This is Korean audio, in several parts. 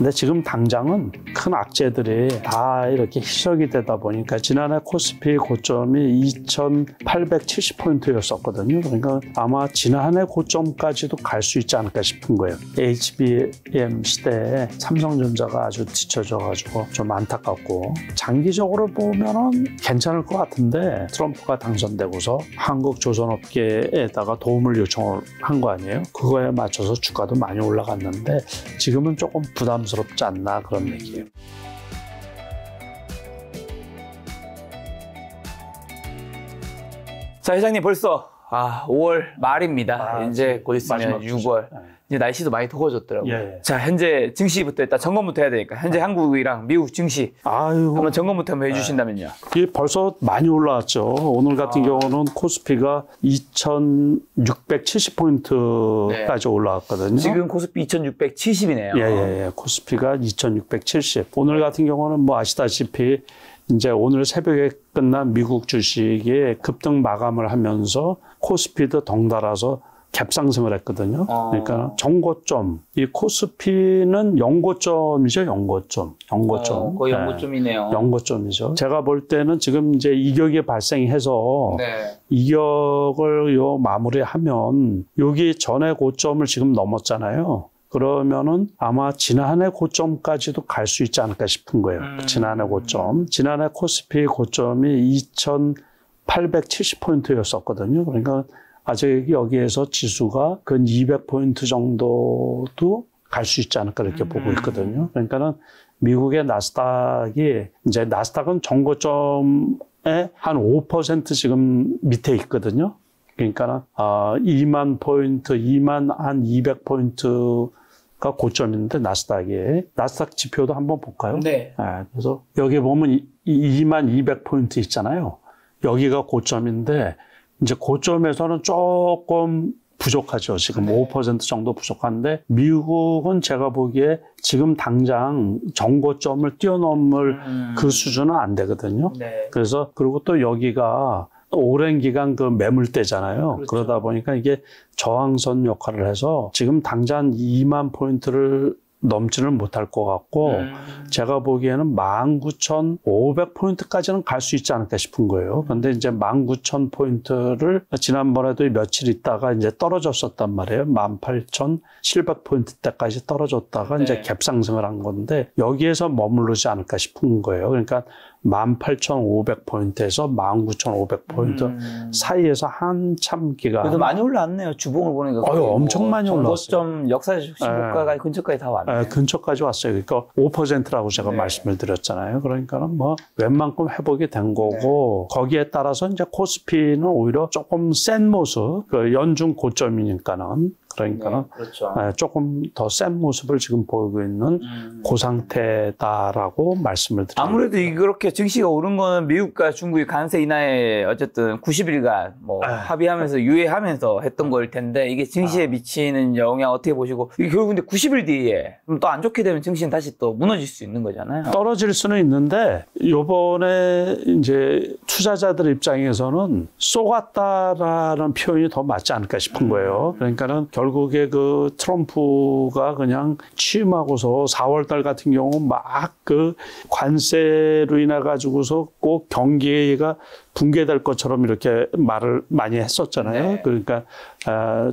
근데 지금 당장은 큰 악재들이 다 이렇게 희석이 되다 보니까 지난해 코스피 고점이 2,870포인트였었거든요. 그러니까 아마 지난해 고점까지도 갈 수 있지 않을까 싶은 거예요. HBM 시대에 삼성전자가 아주 뒤처져가지고 좀 안타깝고, 장기적으로 보면은 괜찮을 것 같은데 트럼프가 당선되고서 한국 조선업계에다가 도움을 요청을 한 거 아니에요? 그거에 맞춰서 주가도 많이 올라갔는데 지금은 조금 부담스럽지 않나, 그런 얘기예요. 자, 회장님, 벌써 5월 말입니다. 이제 곧 있으면 6월. 이제 날씨도 많이 더워졌더라고요. 예. 자, 현재 증시부터 일단 점검부터 해야 되니까 현재 한국이랑 미국 증시 한번 점검부터 한번 해주신다면요. 이게 벌써 많이 올라왔죠. 오늘 같은 경우는 코스피가 2,670포인트까지 올라왔거든요. 지금 코스피 2,670이네요. 예. 코스피가 2,670. 오늘 같은 경우는 뭐 아시다시피 이제 오늘 새벽에 끝난 미국 주식이 급등 마감을 하면서 코스피도 덩달아서 갭상승을 했거든요. 그러니까 정고점, 이 코스피는 연고점이죠, 연고점. 거의 연고점이네요. 연고점이죠. 제가 볼 때는 지금 이제 이격이 발생해서 이격을 요 마무리하면 여기 전에 고점을 지금 넘었잖아요. 그러면은 아마 지난해 고점까지도 갈 수 있지 않을까 싶은 거예요. 지난해 고점. 지난해 코스피 고점이 2,870포인트였었거든요. 그러니까 아직 여기에서 지수가 근 200포인트 정도도 갈 수 있지 않을까 이렇게 보고 있거든요. 그러니까는 미국의 나스닥이, 이제 나스닥은 정고점에 한 5% 지금 밑에 있거든요. 그러니까 2만 포인트, 2만 한 200포인트가 고점인데 나스닥 지표도 한번 볼까요? 네. 그래서 여기 보면 2만 200포인트 있잖아요. 여기가 고점인데 이제 고점에서는 조금 부족하죠. 지금 5% 정도 부족한데 미국은 제가 보기에 지금 당장 정고점을 뛰어넘을 그 수준은 안 되거든요. 그래서 그리고 또 여기가 오랜 기간 그 매물대잖아요. 그러다 보니까 이게 저항선 역할을 해서 지금 당장 2만 포인트를 넘지는 못할 것 같고 제가 보기에는 19,500포인트까지는 갈 수 있지 않을까 싶은 거예요. 그런데 이제 19,000포인트를 지난번에도 며칠 있다가 이제 떨어졌었단 말이에요. 18,700포인트대까지 떨어졌다가 이제 갭상승을 한 건데 여기에서 머무르지 않을까 싶은 거예요. 그러니까 18,500포인트에서 19,500포인트 사이에서 한참 기간. 그래도 많이 올라왔네요. 주봉을 보니까. 엄청 많이 올라왔어요. 정고점 역사적 신고가가 근처까지 다 왔네요. 근처까지 왔어요. 그러니까 5%라고 제가 말씀을 드렸잖아요. 그러니까는 뭐 웬만큼 회복이 된 거고 거기에 따라서 이제 코스피는 오히려 조금 센 모습, 그 연중 고점이니까는. 그러니까는 조금 더 센 모습을 지금 보이고 있는 그 상태다라고 말씀을 드립니다. 아무래도 그렇게 증시가 오른 거는 미국과 중국이 관세 인하에 어쨌든 90일간 뭐 합의하면서 유예하면서 했던 거일 텐데 이게 증시에 미치는 영향 어떻게 보시고 이게 결국 근데 90일 뒤에 또 안 좋게 되면 증시는 다시 또 무너질 수 있는 거잖아요. 떨어질 수는 있는데 요번에 이제 투자자들 입장에서는 쏘갔다라는 표현이 더 맞지 않을까 싶은 거예요. 그러니까는 결국에 그 트럼프가 그냥 취임하고서 4월달 같은 경우 막 그 관세로 인해 가지고서 꼭 경기가 붕괴될 것처럼 이렇게 말을 많이 했었잖아요. 그러니까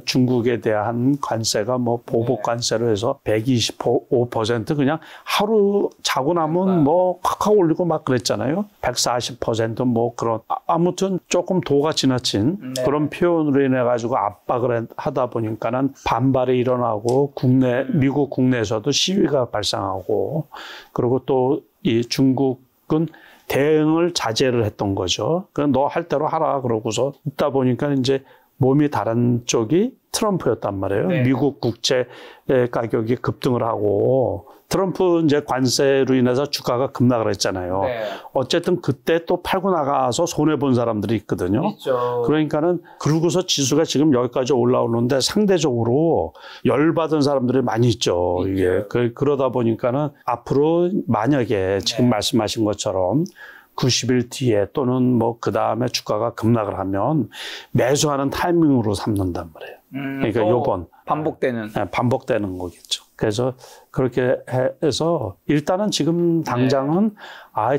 중국에 대한 관세가 뭐 보복 관세로 해서 125% 그냥 하루 자고 나면 뭐 콱콱 올리고 막 그랬잖아요. 140% 뭐 그런 아무튼 조금 도가 지나친 그런 표현으로 인해 가지고 압박을 하다 보니까는 반발이 일어나고 미국 국내에서도 시위가 발생하고 그리고 또 이 중국은 대응을 자제를 했던 거죠. 그냥 너 할 대로 하라 그러고서 있다 보니까 이제 몸이 다른 쪽이 트럼프였단 말이에요. 미국 국채 가격이 급등을 하고 트럼프 이제 관세로 인해서 주가가 급락을 했잖아요. 어쨌든 그때 또 팔고 나가서 손해 본 사람들이 있거든요. 그러니까는 그러고서 지수가 지금 여기까지 올라오는데 상대적으로 열받은 사람들이 많이 있죠. 이게 그러다 보니까는 앞으로 만약에 지금 말씀하신 것처럼 90일 뒤에 또는 뭐 그 다음에 주가가 급락을 하면 매수하는 타이밍으로 삼는단 말이에요. 그러니까 요번 반복되는 반복되는 거겠죠. 그래서 그렇게 해서 일단은 지금 당장은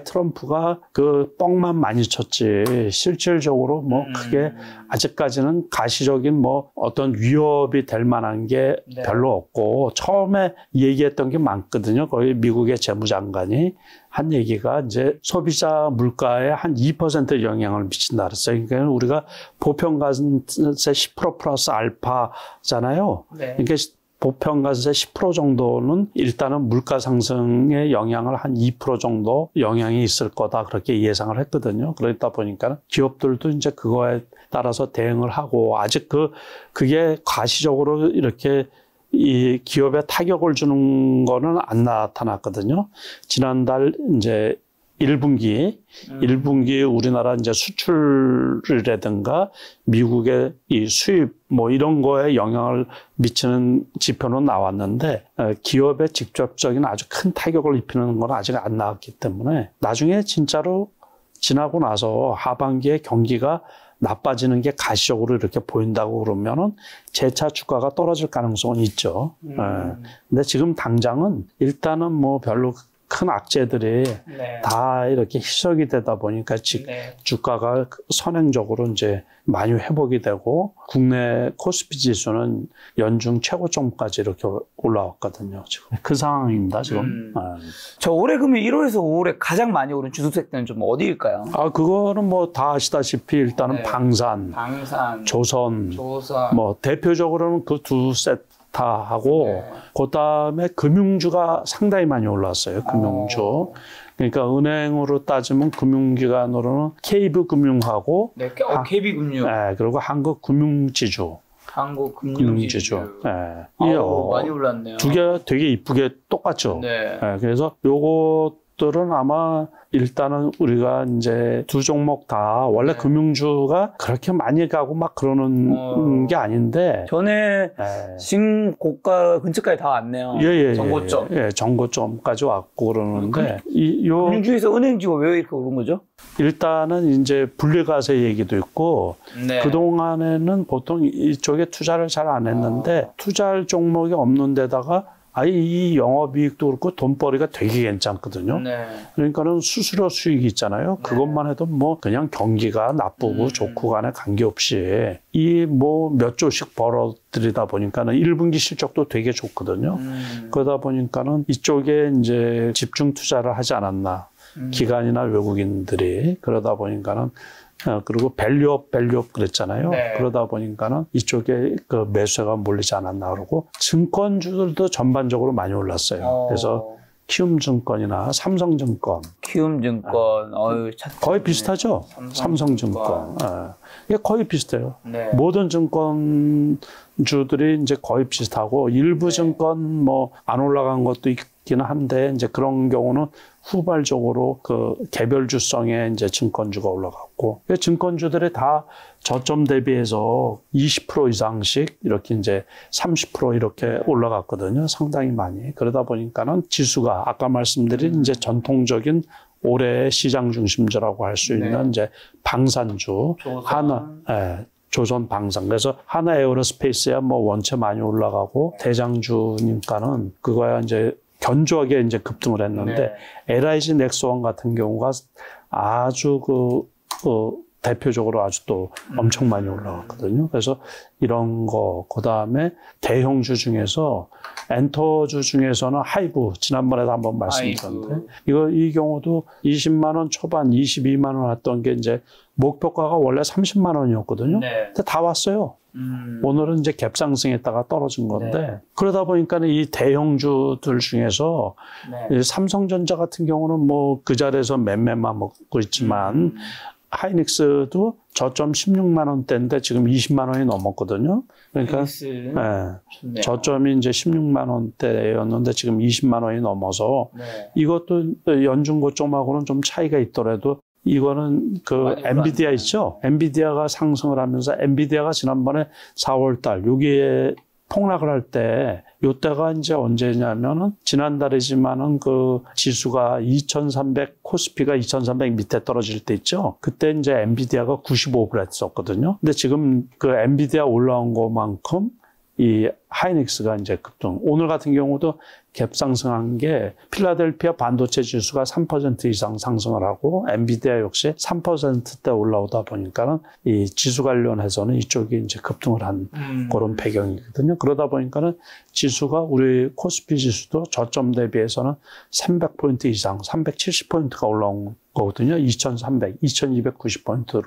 트럼프가 그 뻥만 많이 쳤지 실질적으로 뭐 그게 아직까지는 가시적인 뭐 어떤 위협이 될 만한 게 별로 없고 처음에 얘기했던 게 많거든요. 거의 미국의 재무장관이 한 얘기가 이제 소비자 물가에 한 2% 영향을 미친다 그랬어요. 그러니까 우리가 보편가세 10% 플러스 알파잖아요. 그러니까 보편가세 10% 정도는 일단은 물가 상승의 영향을 한 2% 정도 영향이 있을 거다 그렇게 예상을 했거든요. 그러다 보니까 기업들도 이제 그거에 따라서 대응을 하고 아직 그게 가시적으로 이렇게 이 기업에 타격을 주는 거는 안 나타났거든요. 지난달 이제 1분기 우리나라 이제 수출이라든가 미국의 이 수입 뭐 이런 거에 영향을 미치는 지표는 나왔는데 기업에 직접적인 아주 큰 타격을 입히는 건 아직 안 나왔기 때문에 나중에 진짜로 지나고 나서 하반기에 경기가 나빠지는 게 가시적으로 이렇게 보인다고 그러면은 재차 주가가 떨어질 가능성은 있죠. 근데 지금 당장은 일단은 뭐 별로 큰 악재들이 다 이렇게 희석이 되다 보니까 주가가 선행적으로 이제 많이 회복이 되고 국내 코스피 지수는 연중 최고점까지 이렇게 올라왔거든요. 지금 그 상황입니다. 지금. 저 올해 그러면 1월에서 5월에 가장 많이 오른 주식세는 좀 어디일까요? 그거는 뭐 다 아시다시피 일단은 방산, 조선, 뭐 대표적으로는 그 두 세트 하고 그다음에 금융주가 상당히 많이 올랐어요. 금융주. 그러니까 은행으로 따지면 금융기관으로는 KB금융하고 KB금융. 그리고 한국금융지주. 한국금융지주. 많이 올랐네요. 두 개 되게 이쁘게 똑같죠. 그래서 요것들은 아마 일단은 우리가 이제 두 종목 다 원래 금융주가 그렇게 많이 가고 막 그러는 게 아닌데 전에 지금 고가 근처까지 다 왔네요. 정고점. 정고점까지 왔고 그러는데 금융주에서 은행주가 왜 이렇게 오른 거죠? 일단은 이제 분리과세 얘기도 있고 그동안에는 보통 이쪽에 투자를 잘 안 했는데 투자할 종목이 없는 데다가 이 영업이익도 그렇고 돈벌이가 되게 괜찮거든요. 그러니까는 수수료 수익이 있잖아요. 그것만 해도 뭐 그냥 경기가 나쁘고 좋고 간에 관계없이 이 뭐 몇 조씩 벌어들이다 보니까는 1분기 실적도 되게 좋거든요. 그러다 보니까는 이쪽에 이제 집중 투자를 하지 않았나. 기관이나 외국인들이 그러다 보니까는 그리고 밸류업 그랬잖아요. 그러다 보니까는 이쪽에 그 매수가 몰리지 않았나 그러고 증권주들도 전반적으로 많이 올랐어요. 그래서 키움증권이나 삼성증권. 키움증권, 거의 비슷하죠? 삼성증권. 이게 거의 비슷해요. 모든 증권주들이 이제 거의 비슷하고 일부 증권 뭐 안 올라간 것도 있기는 한데 이제 그런 경우는 후발적으로 그 개별주성의 이제 증권주가 올라갔고 증권주들이 다 저점 대비해서 20% 이상씩 이렇게 이제 30% 이렇게 올라갔거든요. 상당히 많이. 그러다 보니까는 지수가 아까 말씀드린 이제 전통적인 올해의 시장 중심주라고 할 수 있는 이제 방산주 조선 방산. 그래서 하나 에어로스페이스야 뭐 원체 많이 올라가고 대장주니까는 그거야 이제 견조하게 이제 급등을 했는데 LIG 넥스원 같은 경우가 아주 대표적으로 아주 또 엄청 많이 올라갔거든요. 그래서 이런 거, 그 다음에 대형주 중에서 엔터주 중에서는 하이브, 지난번에도 한번 말씀드렸는데, 이 경우도 20만 원 초반, 22만 원 했던 게 이제 목표가가 원래 30만 원이었거든요. 근데 다 왔어요. 오늘은 이제 갭상승했다가 떨어진 건데, 그러다 보니까 이 대형주들 중에서 삼성전자 같은 경우는 뭐 그 자리에서 맴매만 먹고 있지만, 하이닉스도 저점 16만 원대인데 지금 20만 원이 넘었거든요. 그러니까 저점이 이제 16만 원대였는데 지금 20만 원이 넘어서 이것도 연중 고점하고는 좀 차이가 있더라도 이거는 그 엔비디아 있죠. 엔비디아가 상승을 하면서 엔비디아가 지난번에 4월 달 여기에 폭락을 할 때 요때가 이제 언제냐면은 지난달이지만은 그 지수가 2300 코스피가 2300 밑에 떨어질 때 있죠. 그때 이제 엔비디아가 95 그랬었거든요. 근데 지금 그 엔비디아 올라온 것만큼 이 하이닉스가 이제 급등. 오늘 같은 경우도 갭 상승한 게 필라델피아 반도체 지수가 3% 이상 상승을 하고 엔비디아 역시 3%대 올라오다 보니까는 이 지수 관련해서는 이쪽이 이제 급등을 한 그런 배경이거든요. 그러다 보니까는 지수가 우리 코스피 지수도 저점 대비해서는 300포인트 이상, 370포인트가 올라온 거거든요. 2300, 2290포인트로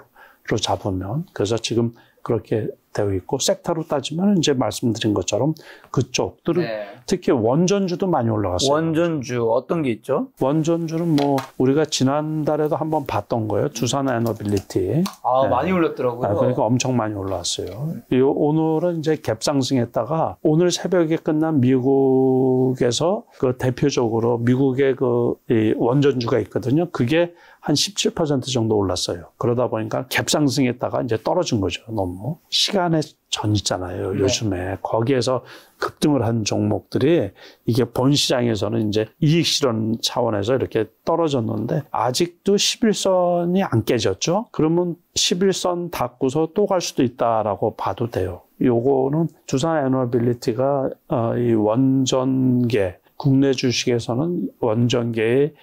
잡으면. 그래서 지금 그렇게 되어 있고 섹터로 따지면 이제 말씀드린 것처럼 그쪽들은 특히 원전주도 많이 올라갔어요. 원전주 어떤 게 있죠? 원전주는 뭐 우리가 지난달에도 한번 봤던 거예요. 두산 에너빌리티. 많이 올랐더라고요. 그러니까 엄청 많이 올라왔어요. 오늘은 이제 갭 상승했다가 오늘 새벽에 끝난 미국에서 그 대표적으로 미국의 이 원전주가 있거든요. 그게 한 17% 정도 올랐어요. 그러다 보니까 갭 상승했다가 이제 떨어진 거죠. 너무. 시간의 전 있잖아요. 요즘에. 거기에서 급등을 한 종목들이 이게 본 시장에서는 이제 이익 실현 차원에서 이렇게 떨어졌는데 아직도 11선이 안 깨졌죠. 그러면 11선 닫고서 또 갈 수도 있다라고 봐도 돼요. 요거는 두산 에너빌리티가 이 원전계 국내 주식에서는 원전계의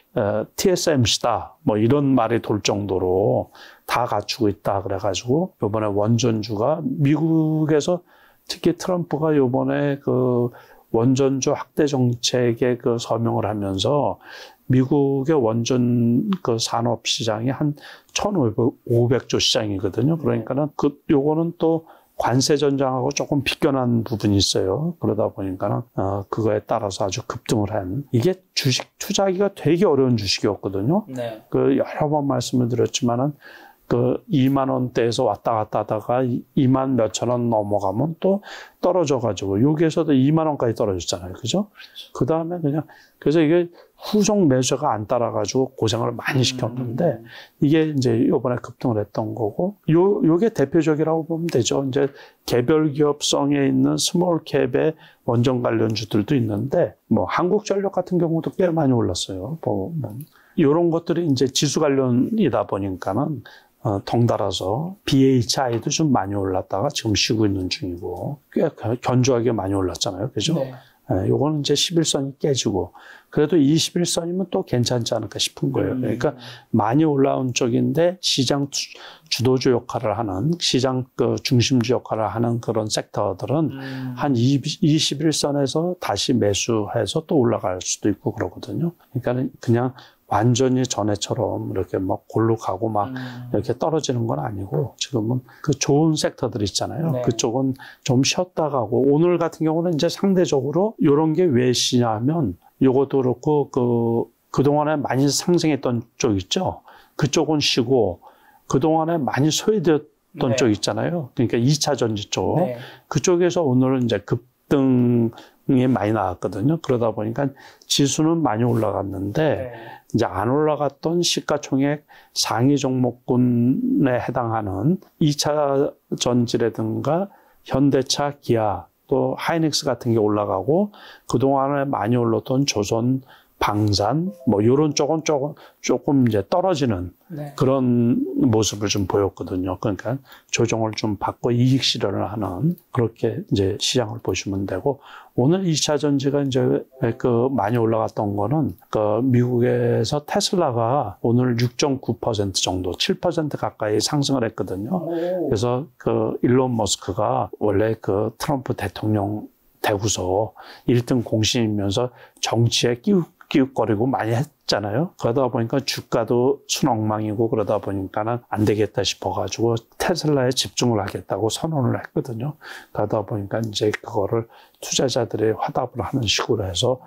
TSMC다. 뭐 이런 말이 돌 정도로 다 갖추고 있다. 그래가지고 요번에 원전주가 미국에서 특히 트럼프가 요번에 그 원전주 확대 정책에 그 서명을 하면서 미국의 원전 그 산업 시장이 한 1,500조 시장이거든요. 그러니까는 요거는 또 관세 전장하고 조금 비껴난 부분이 있어요. 그러다 보니까는 그거에 따라서 아주 급등을 한 이게 주식 투자하기가 되게 어려운 주식이었거든요. 그 여러 번 말씀을 드렸지만은 그 2만 원대에서 왔다 갔다 하다가 2만 몇천 원 넘어가면 또 떨어져가지고 여기에서도 2만 원까지 떨어졌잖아요. 그죠? 그 다음에 그냥 그래서 이게 후속 매수가 안 따라가지고 고생을 많이 시켰는데 이게 이제 이번에 급등을 했던 거고 요게 대표적이라고 보면 되죠. 이제 개별 기업성에 있는 스몰 캡의 원전 관련주들도 있는데 뭐 한국전력 같은 경우도 꽤 많이 올랐어요. 이런 것들이 이제 지수 관련이다 보니까는 덩달아서 BHI도 좀 많이 올랐다가 지금 쉬고 있는 중이고 꽤 견조하게 많이 올랐잖아요. 그죠? 요거는 이제 11선이 깨지고 그래도 21선이면 또 괜찮지 않을까 싶은 거예요. 그러니까 많이 올라온 쪽인데 시장 주도주 역할을 하는 시장 그 중심주 역할을 하는 그런 섹터들은 한 21선에서 다시 매수해서 또 올라갈 수도 있고 그러거든요. 그러니까 그냥 완전히 전에처럼 이렇게 막 골로 가고 막 이렇게 떨어지는 건 아니고 지금은 그 좋은 섹터들 있잖아요. 그쪽은 좀 쉬었다 가고 오늘 같은 경우는 이제 상대적으로 이런 게 왜 쉬냐면 요것도 그렇고 그동안에 많이 상승했던 쪽 있죠. 그쪽은 쉬고 그동안에 많이 소외되었던 쪽 있잖아요. 그러니까 2차 전지 쪽. 그쪽에서 오늘은 이제 급등이 많이 나왔거든요. 그러다 보니까 지수는 많이 올라갔는데 이제 안 올라갔던 시가총액 상위 종목군에 해당하는 2차 전지라든가 현대차, 기아, 또 하이닉스 같은 게 올라가고 그동안에 많이 올랐던 조선, 방산, 뭐 이런 쪽은 조금 이제 떨어지는 그런 모습을 좀 보였거든요. 그러니까 조정을 좀 받고 이익 실현을 하는 그렇게 이제 시장을 보시면 되고 오늘 2차 전지가 이제 많이 올라갔던 거는 미국에서 테슬라가 오늘 6.9% 정도, 7% 가까이 상승을 했거든요. 그래서 일론 머스크가 원래 트럼프 대통령 되고서 1등 공신이면서 정치에 끼웃거리고 많이 했잖아요. 그러다 보니까 주가도 순엉망이고 그러다 보니까는 안 되겠다 싶어가지고 테슬라에 집중을 하겠다고 선언을 했거든요. 그러다 보니까 이제 그거를 투자자들의 화답을 하는 식으로 해서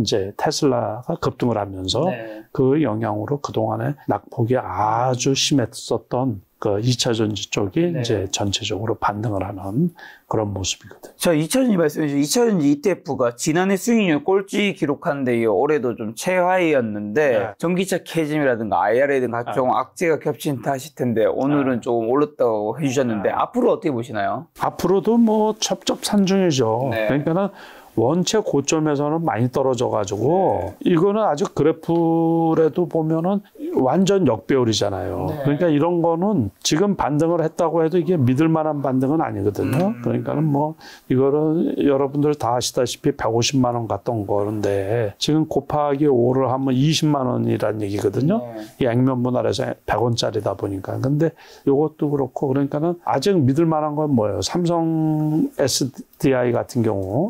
이제 테슬라가 급등을 하면서 그 영향으로 그동안에 낙폭이 아주 심했었던 2차 전지 쪽이 이제 전체적으로 반등을 하는 그런 모습이거든요. 자, 2차 전지 말씀해 주신 2차 전지 ETF가 지난해 수익률 꼴찌 기록한데 올해도 좀 최하위였는데 전기차 캐즘이라든가 IRA 등 각종 악재가 겹친 탓일 텐데 오늘은 조금 올랐다고 해주셨는데 앞으로 어떻게 보시나요? 앞으로도 뭐 첩첩산중이죠. 그러니까는 원체 고점에서는 많이 떨어져가지고 이거는 아주 그래프라도 보면은 완전 역배열이잖아요. 네. 그러니까 이런 거는 지금 반등을 했다고 해도 이게 믿을 만한 반등은 아니거든요. 그러니까는 뭐 이거는 여러분들 다 아시다시피 150만 원 갔던 거는데 지금 곱하기 5를 하면 20만 원이라는 얘기거든요. 이 액면 분할에서 100원짜리다 보니까. 근데 이것도 그렇고 그러니까는 아직 믿을 만한 건 뭐예요? 삼성 SDI 같은 경우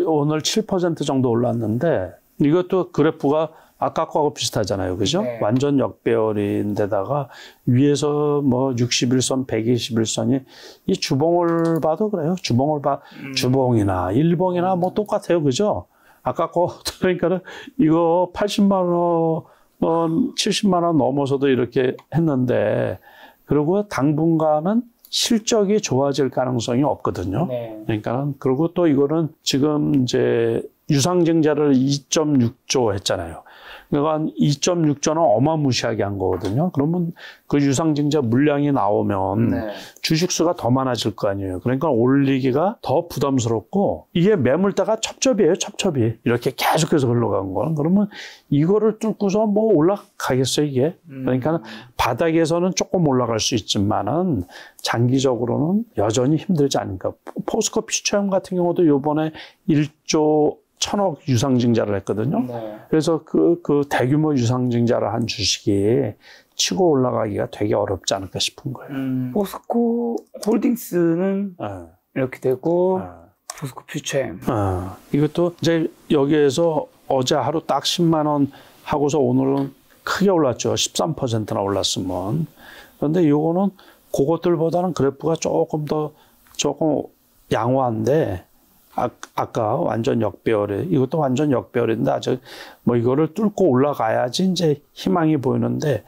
오늘 7% 정도 올랐는데 이것도 그래프가 아까 거하고 비슷하잖아요. 그죠? 네. 완전 역배열인데다가 위에서 뭐 61선, 121선이 이 주봉을 봐도 그래요. 주봉이나 일봉이나 뭐 똑같아요. 그죠? 아까 거 그러니까는 이거 80만 원, 70만 원 넘어서도 이렇게 했는데 그리고 당분간은 실적이 좋아질 가능성이 없거든요. 네. 그러니까 그리고 또 이거는 지금 이제 유상증자를 2.6조 했잖아요. 그러니까 2.6조는 어마무시하게 한 거거든요. 그러면 그 유상증자 물량이 나오면 네. 주식수가 더 많아질 거 아니에요. 그러니까 올리기가 더 부담스럽고 이게 매물대가 첩첩이에요. 첩첩이. 이렇게 계속해서 흘러간 거는. 그러면 이거를 뚫고서 뭐 올라가겠어요, 이게. 그러니까 바닥에서는 조금 올라갈 수 있지만은 장기적으로는 여전히 힘들지 않을까. 포스코 퓨처엠 같은 경우도 요번에 1조 1,000억 유상증자를 했거든요. 네. 그래서 그 대규모 유상증자를 한 주식이 치고 올라가기가 되게 어렵지 않을까 싶은 거예요. 포스코 홀딩스는 이렇게 되고 포스코 퓨처엠. 이것도 이제 여기에서 어제 하루 딱 10만 원 하고서 오늘은 크게 올랐죠. 13%나 올랐으면. 그런데 이거는 그것들보다는 그래프가 조금 양호한데 아까 완전 역배열에 이것도 완전 역배열인데 아직 뭐 이거를 뚫고 올라가야지 이제 희망이 보이는데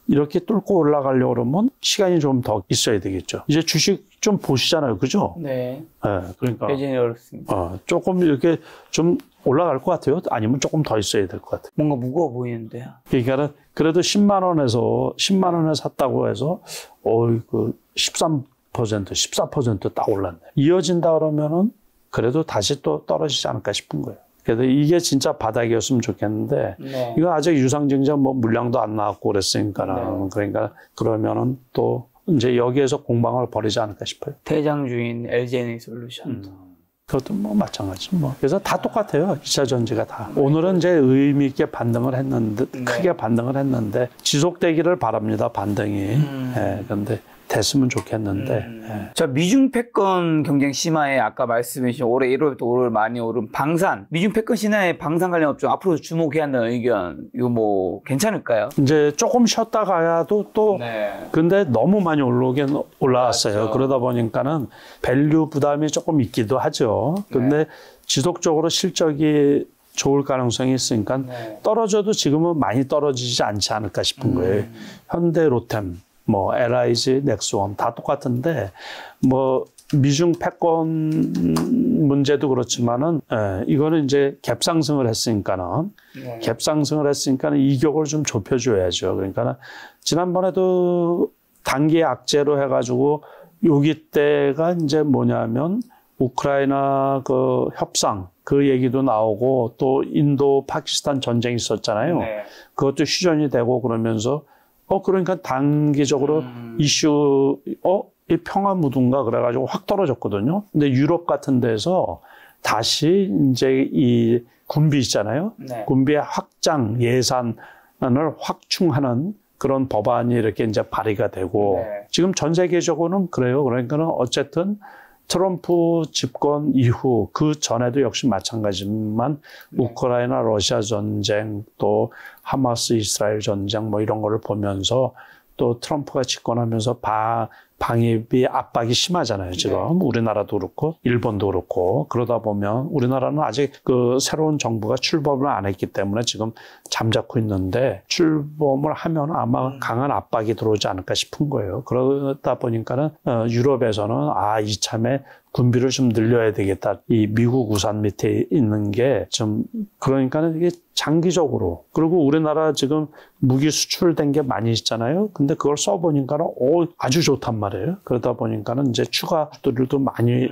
이렇게 뚫고 올라가려고 그러면 시간이 좀 더 있어야 되겠죠. 이제 주식 좀 보시잖아요. 그죠? 네. 네, 그러니까. 여전히 어렵습니다. 조금 이렇게 좀 올라갈 것 같아요. 아니면 조금 더 있어야 될 것 같아요. 뭔가 무거워 보이는데요. 그러니까 그래도 10만 원에 샀다고 해서 그 13%, 14% 딱 올랐네. 이어진다 그러면은 그래도 다시 또 떨어지지 않을까 싶은 거예요. 그래서 이게 진짜 바닥이었으면 좋겠는데 네. 이거 아직 유상증자 뭐 물량도 안 나왔고 그랬으니까는 네. 그러니까 그러면은 또 이제 여기에서 공방을 벌이지 않을까 싶어요. 대장주인 LG에너지솔루션. 그것도 뭐 마찬가지 뭐. 그래서 다 똑같아요. 2차 전지가 다. 오늘은 이제 의미 있게 반등을 했는데 크게 반등을 했는데 지속되기를 바랍니다. 반등이. 예, 그런데 됐으면 좋겠는데. 예. 자, 미중 패권 경쟁 심화에 아까 말씀해 주신 올해 1월부터 5월 많이 오른 방산. 미중 패권 심화에 방산 관련 업종 앞으로 주목해야 한다는 의견. 이거 뭐 괜찮을까요? 이제 조금 쉬었다 가야도 또 네. 근데 너무 많이 올라왔어요. 맞죠. 그러다 보니까는 밸류 부담이 조금 있기도 하죠. 근데 지속적으로 실적이 좋을 가능성이 있으니까 떨어져도 지금은 많이 떨어지지 않지 않을까 싶은 거예요. 현대, 로템, 뭐 LIG, 넥스원 다 똑같은데 뭐 미중 패권 문제도 그렇지만은 이거는 이제 갭상승을 했으니까는 갭상승을 이격을 좀 좁혀줘야죠. 그러니까 지난번에도 단기 악재로 해가지고 여기 때가 이제 뭐냐면 우크라이나 그 협상 그 얘기도 나오고 또 인도 파키스탄 전쟁이 있었잖아요. 그것도 휴전이 되고 그러면서 그러니까 단기적으로 이슈 이 평화 무드인가 그래가지고 확 떨어졌거든요. 근데 유럽 같은 데서 다시 이제 이 군비 있잖아요. 군비의 확장 예산을 확충하는 그런 법안이 이렇게 이제 발의가 되고 지금 전 세계적으로는 그래요. 그러니까는 어쨌든 트럼프 집권 이후 그 전에도 역시 마찬가지지만 우크라이나 러시아 전쟁 또 하마스 이스라엘 전쟁 뭐 이런 거를 보면서 또 트럼프가 집권하면서 방위비 압박이 심하잖아요. 지금 우리나라도 그렇고 일본도 그렇고 그러다 보면 우리나라는 아직 그 새로운 정부가 출범을 안 했기 때문에 지금 잠자코 있는데 출범을 하면 아마 강한 압박이 들어오지 않을까 싶은 거예요. 그러다 보니까는 유럽에서는 이참에 군비를 좀 늘려야 되겠다. 이 미국 우산 밑에 있는 게 좀 그러니까는 이게 장기적으로 그리고 우리나라 지금 무기 수출된 게 많이 있잖아요. 근데 그걸 써보니까는 아주 좋단 말이에요. 말이에요. 그러다 보니까는 이제 추가들도 많이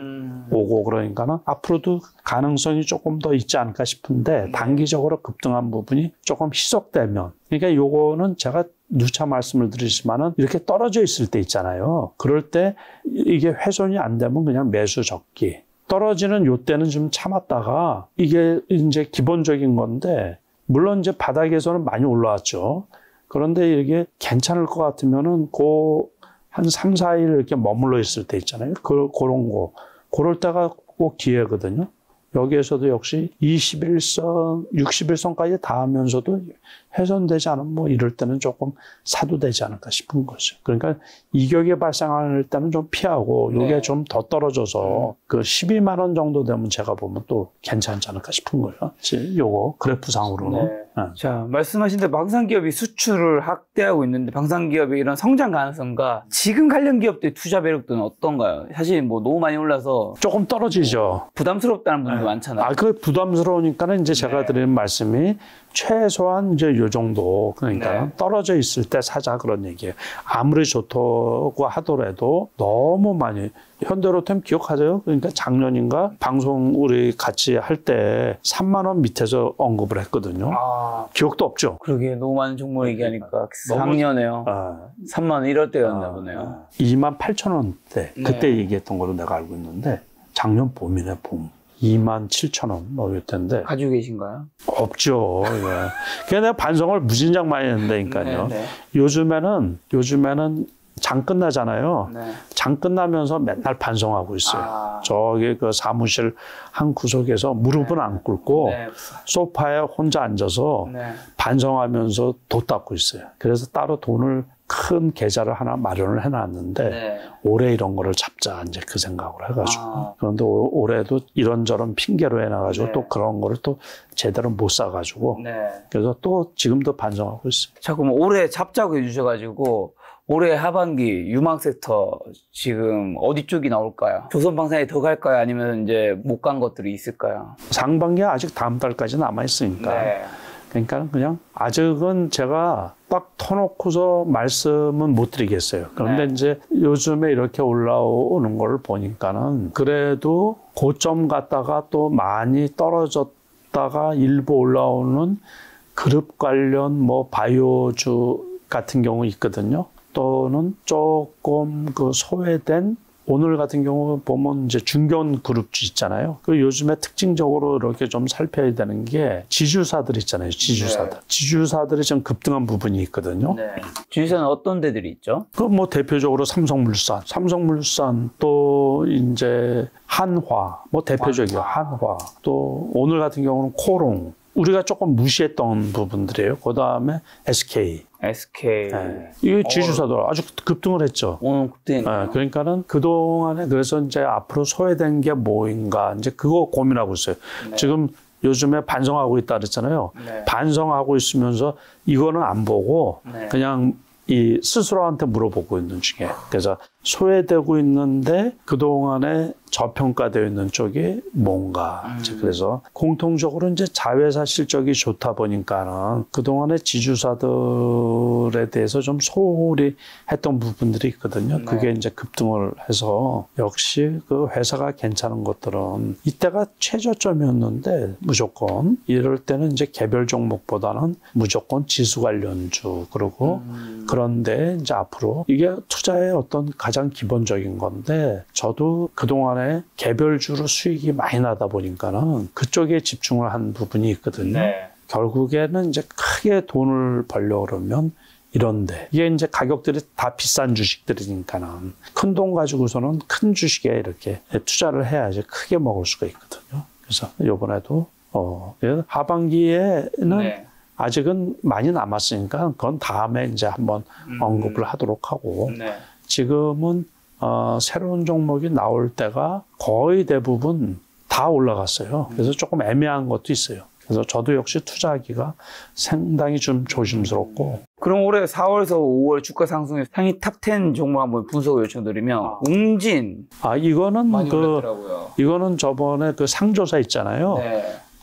오고 그러니까는 앞으로도 가능성이 조금 더 있지 않을까 싶은데 단기적으로 급등한 부분이 조금 희석되면 그러니까 요거는 제가 누차 말씀을 드리지만은 이렇게 떨어져 있을 때 있잖아요. 그럴 때 이게 훼손이 안 되면 그냥 매수 적기. 떨어지는 요 때는 좀 참았다가 이게 이제 기본적인 건데 물론 이제 바닥에서는 많이 올라왔죠. 그런데 이게 괜찮을 것 같으면은 한 3, 4일 이렇게 머물러 있을 때 있잖아요. 그런 거. 그럴 때가 꼭 기회거든요. 여기에서도 역시 21선, 60일선까지 닿으면서도 훼손되지 않으면 뭐 이럴 때는 조금 사도 되지 않을까 싶은 거죠. 그러니까 이격이 발생할 때는 좀 피하고 이게 좀 더 떨어져서 그 12만 원 정도 되면 제가 보면 또 괜찮지 않을까 싶은 거예요. 요거 그래프상으로는. 네. 자, 말씀하신 대로 방산기업이 수출을 확대하고 있는데 방산기업의 이런 성장 가능성과 지금 관련 기업들의 투자 매력도는 어떤가요? 사실 뭐 너무 많이 올라서 조금 떨어지죠. 부담스럽다는 분도 많잖아요. 그 부담스러우니까는 이제 제가 드리는 말씀이 최소한 이제 요 정도 그러니까 떨어져 있을 때 사자 그런 얘기예요. 아무리 좋다고 하더라도 너무 많이 현대로템 기억하세요? 그러니까 작년인가 방송 우리 같이 할 때 3만 원 밑에서 언급을 했거든요. 기억도 없죠? 그러게 너무 많은 종목 얘기하니까 작년에요. 3만 원 이럴 때였나 보네요. 2만 8천 원대 그때 얘기했던 걸로 내가 알고 있는데 작년 봄이네 봄. 2만 7천 원, 뭐, 이랬던데. 가지고 계신가요? 없죠. 예. 그냥 내가 반성을 무진장 많이 했는다니까요. 요즘에는 장 끝나잖아요. 장 끝나면서 맨날 반성하고 있어요. 저기 그 사무실 한 구석에서 무릎은 안 꿇고 소파에 혼자 앉아서 반성하면서 도 닦고 있어요. 그래서 따로 돈을 큰 계좌를 하나 마련을 해놨는데 올해 이런 거를 잡자 이제 그 생각을 해가지고 그런데 올해도 이런저런 핑계로 해놔가지고 또 그런 거를 또 제대로 못 사가지고 그래서 또 지금도 반성하고 있어요. 자, 그럼 올해 잡자고 해주셔가지고 올해 하반기 유망 섹터 지금 어디 쪽이 나올까요? 조선방산이 더 갈까요? 아니면 이제 못 간 것들이 있을까요? 상반기에 아직 다음 달까지 남아있으니까 그러니까 그냥 아직은 제가 딱 터놓고서 말씀은 못 드리겠어요. 그런데 이제 요즘에 이렇게 올라오는 걸 보니까는 그래도 고점 갔다가 또 많이 떨어졌다가 일부 올라오는 그룹 관련 뭐 바이오주 같은 경우 있거든요. 또는 조금 그 소외된 오늘 같은 경우 보면 이제 중견 그룹주 있잖아요. 그 요즘에 특징적으로 이렇게 좀 살펴야 되는 게 지주사들 있잖아요. 지주사들. 지주사들이 좀 급등한 부분이 있거든요. 지주사는 어떤 데들이 있죠? 그 뭐 대표적으로 삼성물산 또 이제 한화 뭐 대표적이에요. 한화 또 오늘 같은 경우는 코롱. 우리가 조금 무시했던 부분들이에요. 그 다음에 SK. 이게 지주사들 아주 급등을 했죠. 그러니까는 그동안에 그래서 이제 앞으로 소외된 게 뭐인가 이제 그거 고민하고 있어요. 지금 요즘에 반성하고 있다 그랬잖아요. 반성하고 있으면서 이거는 안 보고 그냥 이 스스로한테 물어보고 있는 중에. 그래서 소외되고 있는데 그동안에 저평가되어 있는 쪽이 뭔가. 그래서 공통적으로 이제 자회사 실적이 좋다 보니까는 그동안에 지주사들에 대해서 좀 소홀히 했던 부분들이 있거든요. 그게 이제 급등을 해서 역시 그 회사가 괜찮은 것들은 이때가 최저점이었는데 무조건 이럴 때는 이제 개별 종목보다는 무조건 지수 관련주 그리고 그런데 이제 앞으로 이게 투자의 어떤 가장 기본적인 건데 저도 그동안에 개별주로 수익이 많이 나다 보니까는 그쪽에 집중을 한 부분이 있거든요. 결국에는 이제 크게 돈을 벌려고 그러면 이런데 이게 이제 가격들이 다 비싼 주식들이니까는 큰 돈 가지고서는 큰 주식에 이렇게 투자를 해야지 크게 먹을 수가 있거든요. 그래서 이번에도 하반기에는 아직은 많이 남았으니까 그건 다음에 이제 한번 언급을 하도록 하고 지금은 새로운 종목이 나올 때가 거의 대부분 다 올라갔어요. 그래서 조금 애매한 것도 있어요. 그래서 저도 역시 투자하기가 상당히 좀 조심스럽고. 그럼 올해 4월에서 5월 주가 상승의 상위 탑 10 종목 한번 분석을 요청드리면 웅진 이거는 많이 올랐더라고요. 이거는 저번에 그 상조사 있잖아요.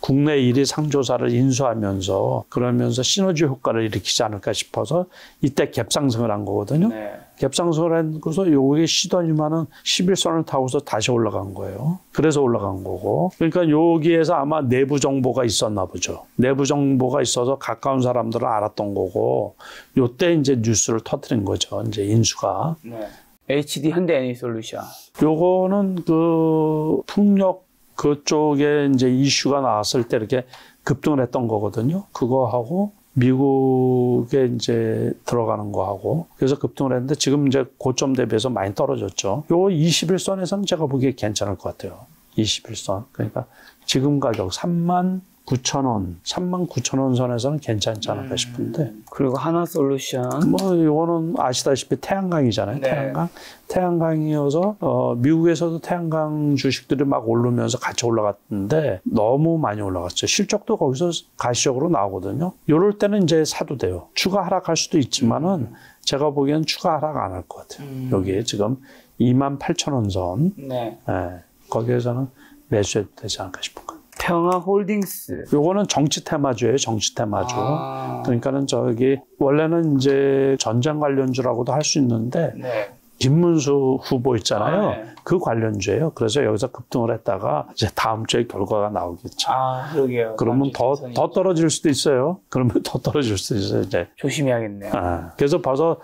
국내 1위 상조사를 인수하면서 그러면서 시너지 효과를 일으키지 않을까 싶어서 이때 갭상승을 한 거거든요. 네. 갭상승을 해서 요게 시더니만은 11선을 타고서 다시 올라간 거예요. 그래서 올라간 거고. 그러니까 여기에서 아마 내부 정보가 있었나 보죠. 내부 정보가 있어서 가까운 사람들은 알았던 거고, 요때 이제 뉴스를 터뜨린 거죠. 이제 인수가. 네. HD 현대 에너지솔루션. 요거는 그 풍력 그쪽에 이제 이슈가 나왔을 때 이렇게 급등을 했던 거거든요. 그거하고 미국에 이제 들어가는 거하고 그래서 급등을 했는데 지금 이제 고점 대비해서 많이 떨어졌죠. 요 21선에서는 제가 보기에 괜찮을 것 같아요. 21선. 그러니까 지금 가격 39,000원, 39,000원 선에서는 괜찮지 않을까 싶은데. 그리고 하나솔루션. 뭐 이거는 아시다시피 태양광이잖아요. 네. 태양광이어서 미국에서도 태양광 주식들이 막 오르면서 같이 올라갔는데 너무 많이 올라갔죠. 실적도 거기서 가시적으로 나오거든요. 이럴 때는 이제 사도 돼요. 추가 하락할 수도 있지만은 제가 보기엔 추가 하락 안 할 것 같아요. 여기에 지금 28,000원 선. 네. 네, 거기에서는 매수해도 되지 않을까 싶은 거예요. 평화홀딩스. 요거는 정치 테마주예요. 정치 테마주. 그러니까는 저기 원래는 이제 전쟁 관련주라고도 할 수 있는데 네. 김문수 후보 있잖아요. 네. 그 관련주예요. 그래서 여기서 급등을 했다가 이제 다음 주에 결과가 나오겠죠. 그러게요. 그러면 더 떨어질 수도 있어요. 그러면 더 떨어질 수도 있어요. 이제. 조심해야겠네요. 그래서 벌써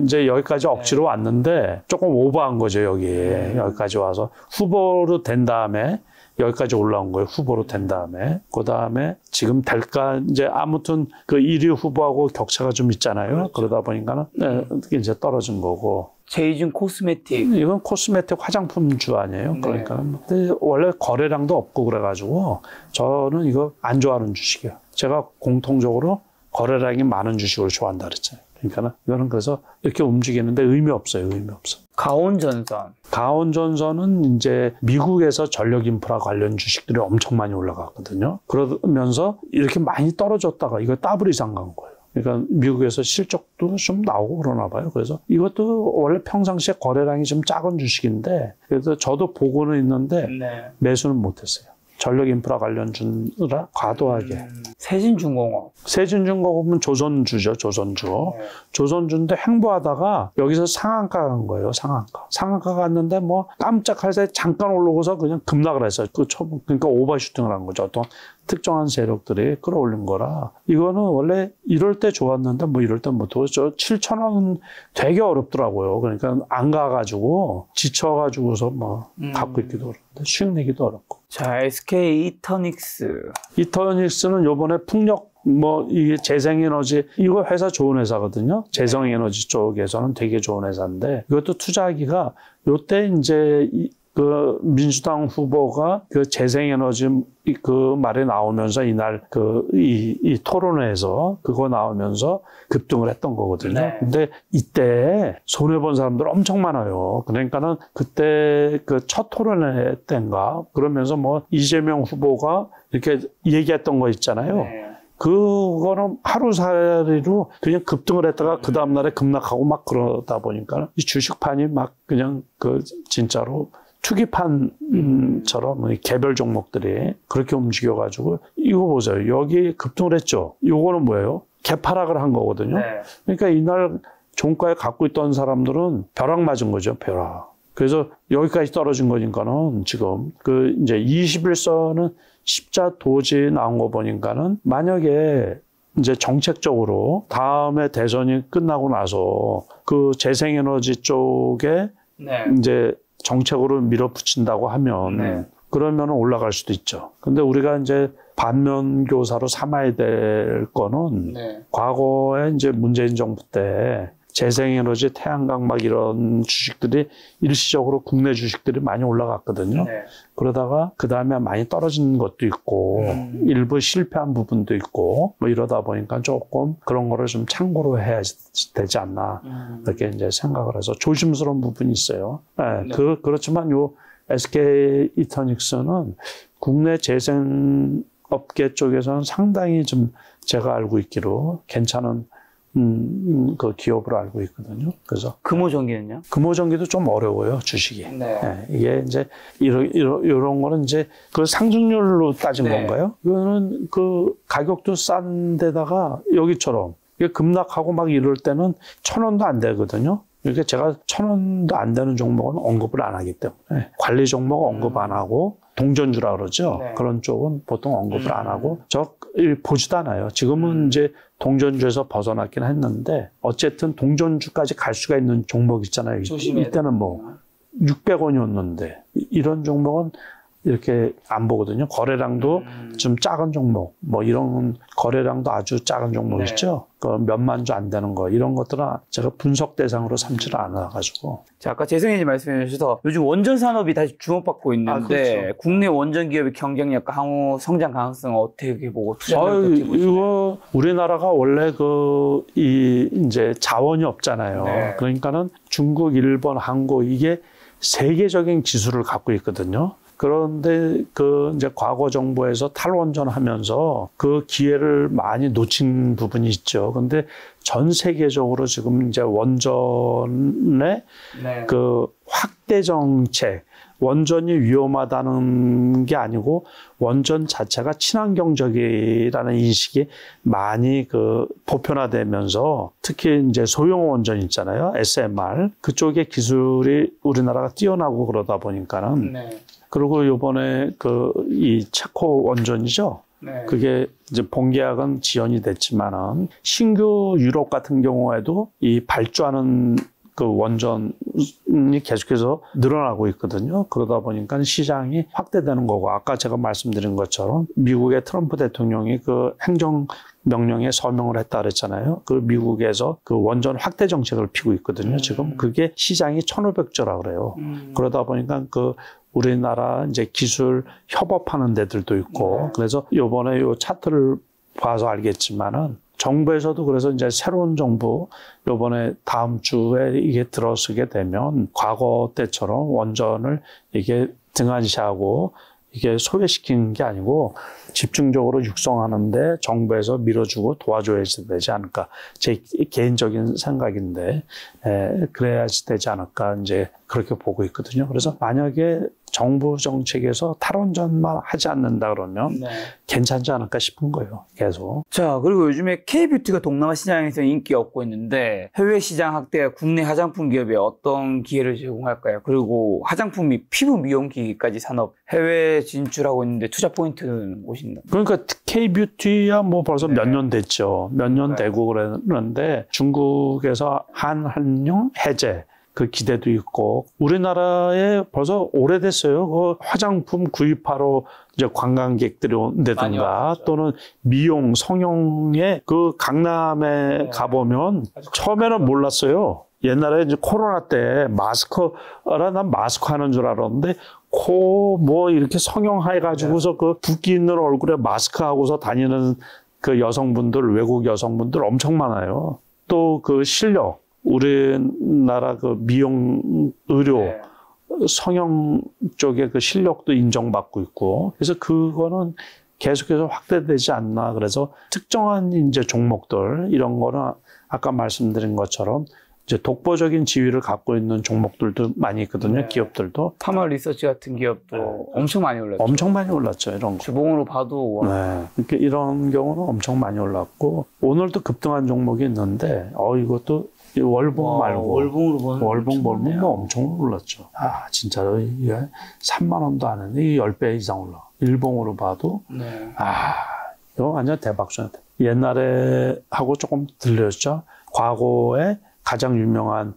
이제 여기까지 억지로 왔는데 조금 오버한 거죠. 여기까지 와서 후보로 된 다음에 여기까지 올라온 거예요. 후보로 된 다음에. 그 다음에 지금 될까, 이제 아무튼 그 1위 후보하고 격차가 좀 있잖아요. 그렇죠. 그러다 보니까는 이제 떨어진 거고. 제이준 코스메틱. 이건 코스메틱 화장품주 아니에요. 네. 그러니까 원래 거래량도 없고 그래가지고 저는 이거 안 좋아하는 주식이에요. 제가 공통적으로 거래량이 많은 주식을 좋아한다 그랬잖아요. 그러니까 이거는 그래서 이렇게 움직이는데 의미 없어요. 의미 없어. 가온전선. 가온전선은 이제 미국에서 전력 인프라 관련 주식들이 엄청 많이 올라갔거든요. 그러면서 이렇게 많이 떨어졌다가 이거 더블 이상 간 거예요. 그러니까 미국에서 실적도 좀 나오고 그러나 봐요. 그래서 이것도 원래 평상시에 거래량이 좀 작은 주식인데 그래서 저도 보고는 있는데 네. 매수는 못했어요. 전력 인프라 관련주라 과도하게. 세진중공업. 세진중공업은 조선주죠. 조선주. 네. 조선주인데 횡보하다가 여기서 상한가 간 거예요. 상한가. 상한가 갔는데 뭐 깜짝할 새 잠깐 올라오고서 그냥 급락을 했어요. 그러니까 오버슈팅을 한 거죠. 또 특정한 세력들이 끌어올린 거라. 이거는 원래 이럴 때 좋았는데 뭐 이럴 때 못하고 저 7,000원 되게 어렵더라고요. 그러니까 안 가가지고 지쳐가지고서 뭐 갖고 있기도 어렵고 수익 내기도 어렵고. 자, SK 이터닉스. 이터닉스는 요번에 풍력 뭐 이게 재생에너지 이거 회사 좋은 회사거든요. 재생에너지 쪽에서는 되게 좋은 회사인데 이것도 투자하기가 요때 이제 그 민주당 후보가 그 재생에너지 그 말이 나오면서 이날 이 토론회에서 그거 나오면서 급등을 했던 거거든요. 네. 근데 이때 손해본 사람들 엄청 많아요. 그러니까는 그때 그 첫 토론회 때인가 그러면서 뭐 이재명 후보가 이렇게 얘기했던 거 있잖아요. 네. 그거는 하루살이로 그냥 급등을 했다가 그 다음날에 급락하고 막 그러다 보니까 이 주식판이 막 그냥 그 진짜로 투기판처럼 개별 종목들이 그렇게 움직여가지고 이거 보세요. 여기 급등을 했죠. 요거는 뭐예요? 개파락을 한 거거든요. 네. 그러니까 이날 종가에 갖고 있던 사람들은 벼락 맞은 거죠. 벼락. 그래서 여기까지 떨어진 거니까는 지금 그 이제 21선은 십자 도지 나온 거 보니까는 만약에 이제 정책적으로 다음에 대선이 끝나고 나서 그 재생에너지 쪽에 네. 이제 정책으로 밀어붙인다고 하면 네. 그러면 올라갈 수도 있죠. 근데 우리가 이제 반면교사로 삼아야 될 거는 네. 과거에 이제 문재인 정부 때 재생에너지, 태양광 막 이런 주식들이 일시적으로 국내 주식들이 많이 올라갔거든요. 네. 그러다가 그 다음에 많이 떨어진 것도 있고 일부 실패한 부분도 있고 뭐 이러다 보니까 조금 그런 거를 좀 참고로 해야 되지 않나 이렇게 이제 생각을 해서 조심스러운 부분이 있어요. 네, 네. 그렇지만 요 SK 이터닉스는 국내 재생 업계 쪽에서는 상당히 좀 제가 알고 있기로 괜찮은 그 기업으로 알고 있거든요. 그래서 금호전기는요? 금호전기도 좀 어려워요, 주식이. 네. 예, 이게 이제 이런 거는 이제 그 상승률로 따진 네. 건가요? 이거는 그 가격도 싼 데다가 여기처럼 이게 급락하고 막 이럴 때는 1,000원도 안 되거든요. 이렇게 제가 1,000원도 안 되는 종목은 언급을 안 하기 때문에 관리 종목 언급 안 하고 동전주라 그러죠. 네. 그런 쪽은 보통 언급을 안 하고 보지도 않아요. 지금은 이제 동전주에서 벗어났긴 했는데 어쨌든 동전주까지 갈 수가 있는 종목 있잖아요. 이때는 뭐 600원이었는데 이런 종목은 이렇게 안 보거든요. 거래량도 좀 작은 종목, 뭐 이런 거래량도 아주 작은 종목 네. 있죠. 그 몇만 주 안 되는 거 이런 것들은 제가 분석 대상으로 삼지를 않아가지고. 자, 아까 재승희님 말씀해 주셔서 요즘 원전 산업이 다시 주목받고 있는데 그렇죠. 국내 원전 기업의 경쟁력과 향후 성장 가능성 어떻게 보고 투자를 어떻게 보시나요? 이거 우리나라가 원래 이제 자원이 없잖아요. 네. 그러니까는 중국, 일본, 한국 이게 세계적인 기술을 갖고 있거든요. 그런데 이제 과거 정부에서 탈원전 하면서 그 기회를 많이 놓친 부분이 있죠. 근데 전 세계적으로 지금 이제 원전의 네. 그 확대 정책, 원전이 위험하다는 게 아니고 원전 자체가 친환경적이라는 인식이 많이 보편화되면서 특히 이제 소형 원전 있잖아요. SMR. 그쪽의 기술이 우리나라가 뛰어나고 그러다 보니까는 네. 그리고 요번에 이 체코 원전이죠. 네. 그게 이제 본계약은 지연이 됐지만은 신규 유럽 같은 경우에도 이 발주하는 그 원전이 계속해서 늘어나고 있거든요. 그러다 보니까 시장이 확대되는 거고 아까 제가 말씀드린 것처럼 미국의 트럼프 대통령이 그 행정 명령에 서명을 했다 그랬잖아요. 그 미국에서 그 원전 확대 정책을 피고 있거든요. 지금 그게 시장이 1,500조라 그래요. 그러다 보니까 우리나라 이제 기술 협업하는 데들도 있고 그래서 요번에 요 차트를 봐서 알겠지만은 정부에서도 그래서 이제 새로운 정부 요번에 다음 주에 이게 들어서게 되면 과거 때처럼 원전을 이게 등한시하고 이게 소외시키는 게 아니고 집중적으로 육성하는데 정부에서 밀어주고 도와줘야 되지 않을까. 제 개인적인 생각인데, 그래야지 되지 않을까. 이제 그렇게 보고 있거든요. 그래서 만약에 정부 정책에서 탈원전만 하지 않는다 그러면 네. 괜찮지 않을까 싶은 거예요. 계속. 자, 그리고 요즘에 K뷰티가 동남아 시장에서 인기 얻고 있는데 해외 시장 확대가 국내 화장품 기업에 어떤 기회를 제공할까요? 그리고 화장품이 피부 미용 기기까지 산업 해외 진출하고 있는데 투자 포인트는 무엇인가요? 그러니까 K뷰티야 뭐 벌써 네. 몇 년 됐죠. 몇 년 되고 그랬는데 중국에서 한한용 해제 그 기대도 있고 우리나라에 벌써 오래됐어요. 그 화장품 구입하러 이제 관광객들이 온다든가 또는 미용 성형에 그 강남에 네. 가보면 처음에는 몰랐어요. 옛날에 이제 코로나 때 난 마스크 하는 줄 알았는데 코 뭐 이렇게 성형해가지고서 그 붓기 있는 얼굴에 마스크 하고서 다니는 그 여성분들, 외국 여성분들 엄청 많아요. 또 그 실력. 우리나라 그 미용 의료 네. 성형 쪽의 그 실력도 인정받고 있고 그래서 그거는 계속해서 확대되지 않나. 그래서 특정한 이제 종목들 이런 거는 아까 말씀드린 것처럼 이제 독보적인 지위를 갖고 있는 종목들도 많이 있거든요. 네. 기업들도 파마 리서치 같은 기업도 엄청 많이 올랐죠. 엄청 많이 올랐죠. 이런 거. 주봉으로 봐도 네. 그러니까 이런 경우는 엄청 많이 올랐고 오늘도 급등한 종목이 있는데 이것도 월봉 말고 월봉으로 보면 월봉 보면 뭐 엄청 올랐죠. 진짜로 이게 3만 원도 안 했는데 10배 이상 올라. 일봉으로 봐도 네. 이거 완전 대박이죠. 옛날에 하고 조금 들렸죠. 과거에 가장 유명한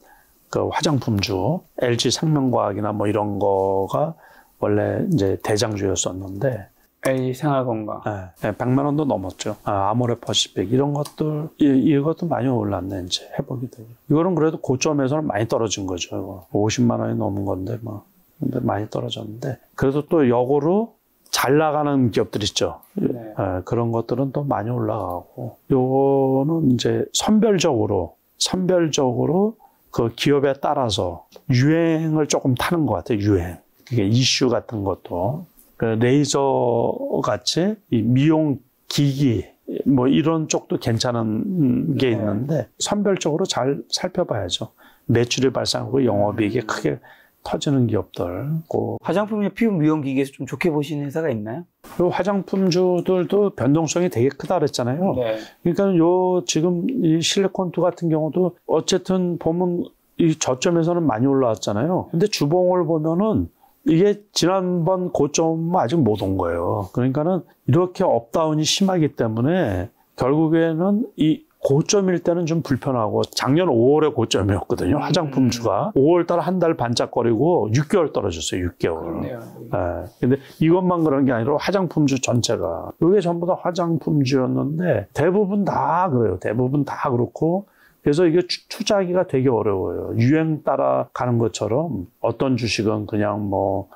그 화장품주 LG 생명과학이나 뭐 이런 거가 원래 이제 대장주였었는데 LG 생활건강. 네, 100만 원도 넘었죠. 아모레 퍼시픽 이런 것들 이것도 많이 올랐네. 이제 회복이 되고. 이거는 그래도 고점에서는 많이 떨어진 거죠. 이거. 50만 원이 넘은 건데 뭐 근데 많이 떨어졌는데 그래도 또 역으로 잘 나가는 기업들 있죠. 네. 그런 것들은 또 많이 올라가고 요거는 이제 선별적으로 그 기업에 따라서 유행을 조금 타는 것 같아요. 유행. 이게 이슈 같은 것도. 그 레이저 같이 이 미용 기기 뭐 이런 쪽도 괜찮은 게 있는데 선별적으로 잘 살펴봐야죠. 매출이 발생하고 영업이익이 크게 터지는 기업들. 화장품이나 피부 미용 기계에서 좀 좋게 보시는 회사가 있나요? 그리고 화장품주들도 변동성이 되게 크다 그랬잖아요. 네. 그러니까 지금 이 실리콘투 같은 경우도 어쨌든 보면 이 저점에서는 많이 올라왔잖아요. 근데 주봉을 보면은 이게 지난번 고점 아직 못 온 거예요. 그러니까는 이렇게 업다운이 심하기 때문에 결국에는 이 고점일 때는 좀 불편하고 작년 5월에 고점이었거든요. 화장품주가 5월달 한 달 반짝거리고 6개월 떨어졌어요. 6개월. 네. 근데 이것만 그런 게 아니라 화장품주 전체가 이게 전부 다 화장품주였는데 대부분 다 그래요. 대부분 다 그렇고 그래서 이게 투자하기가 되게 어려워요. 유행 따라 가는 것처럼 어떤 주식은 그냥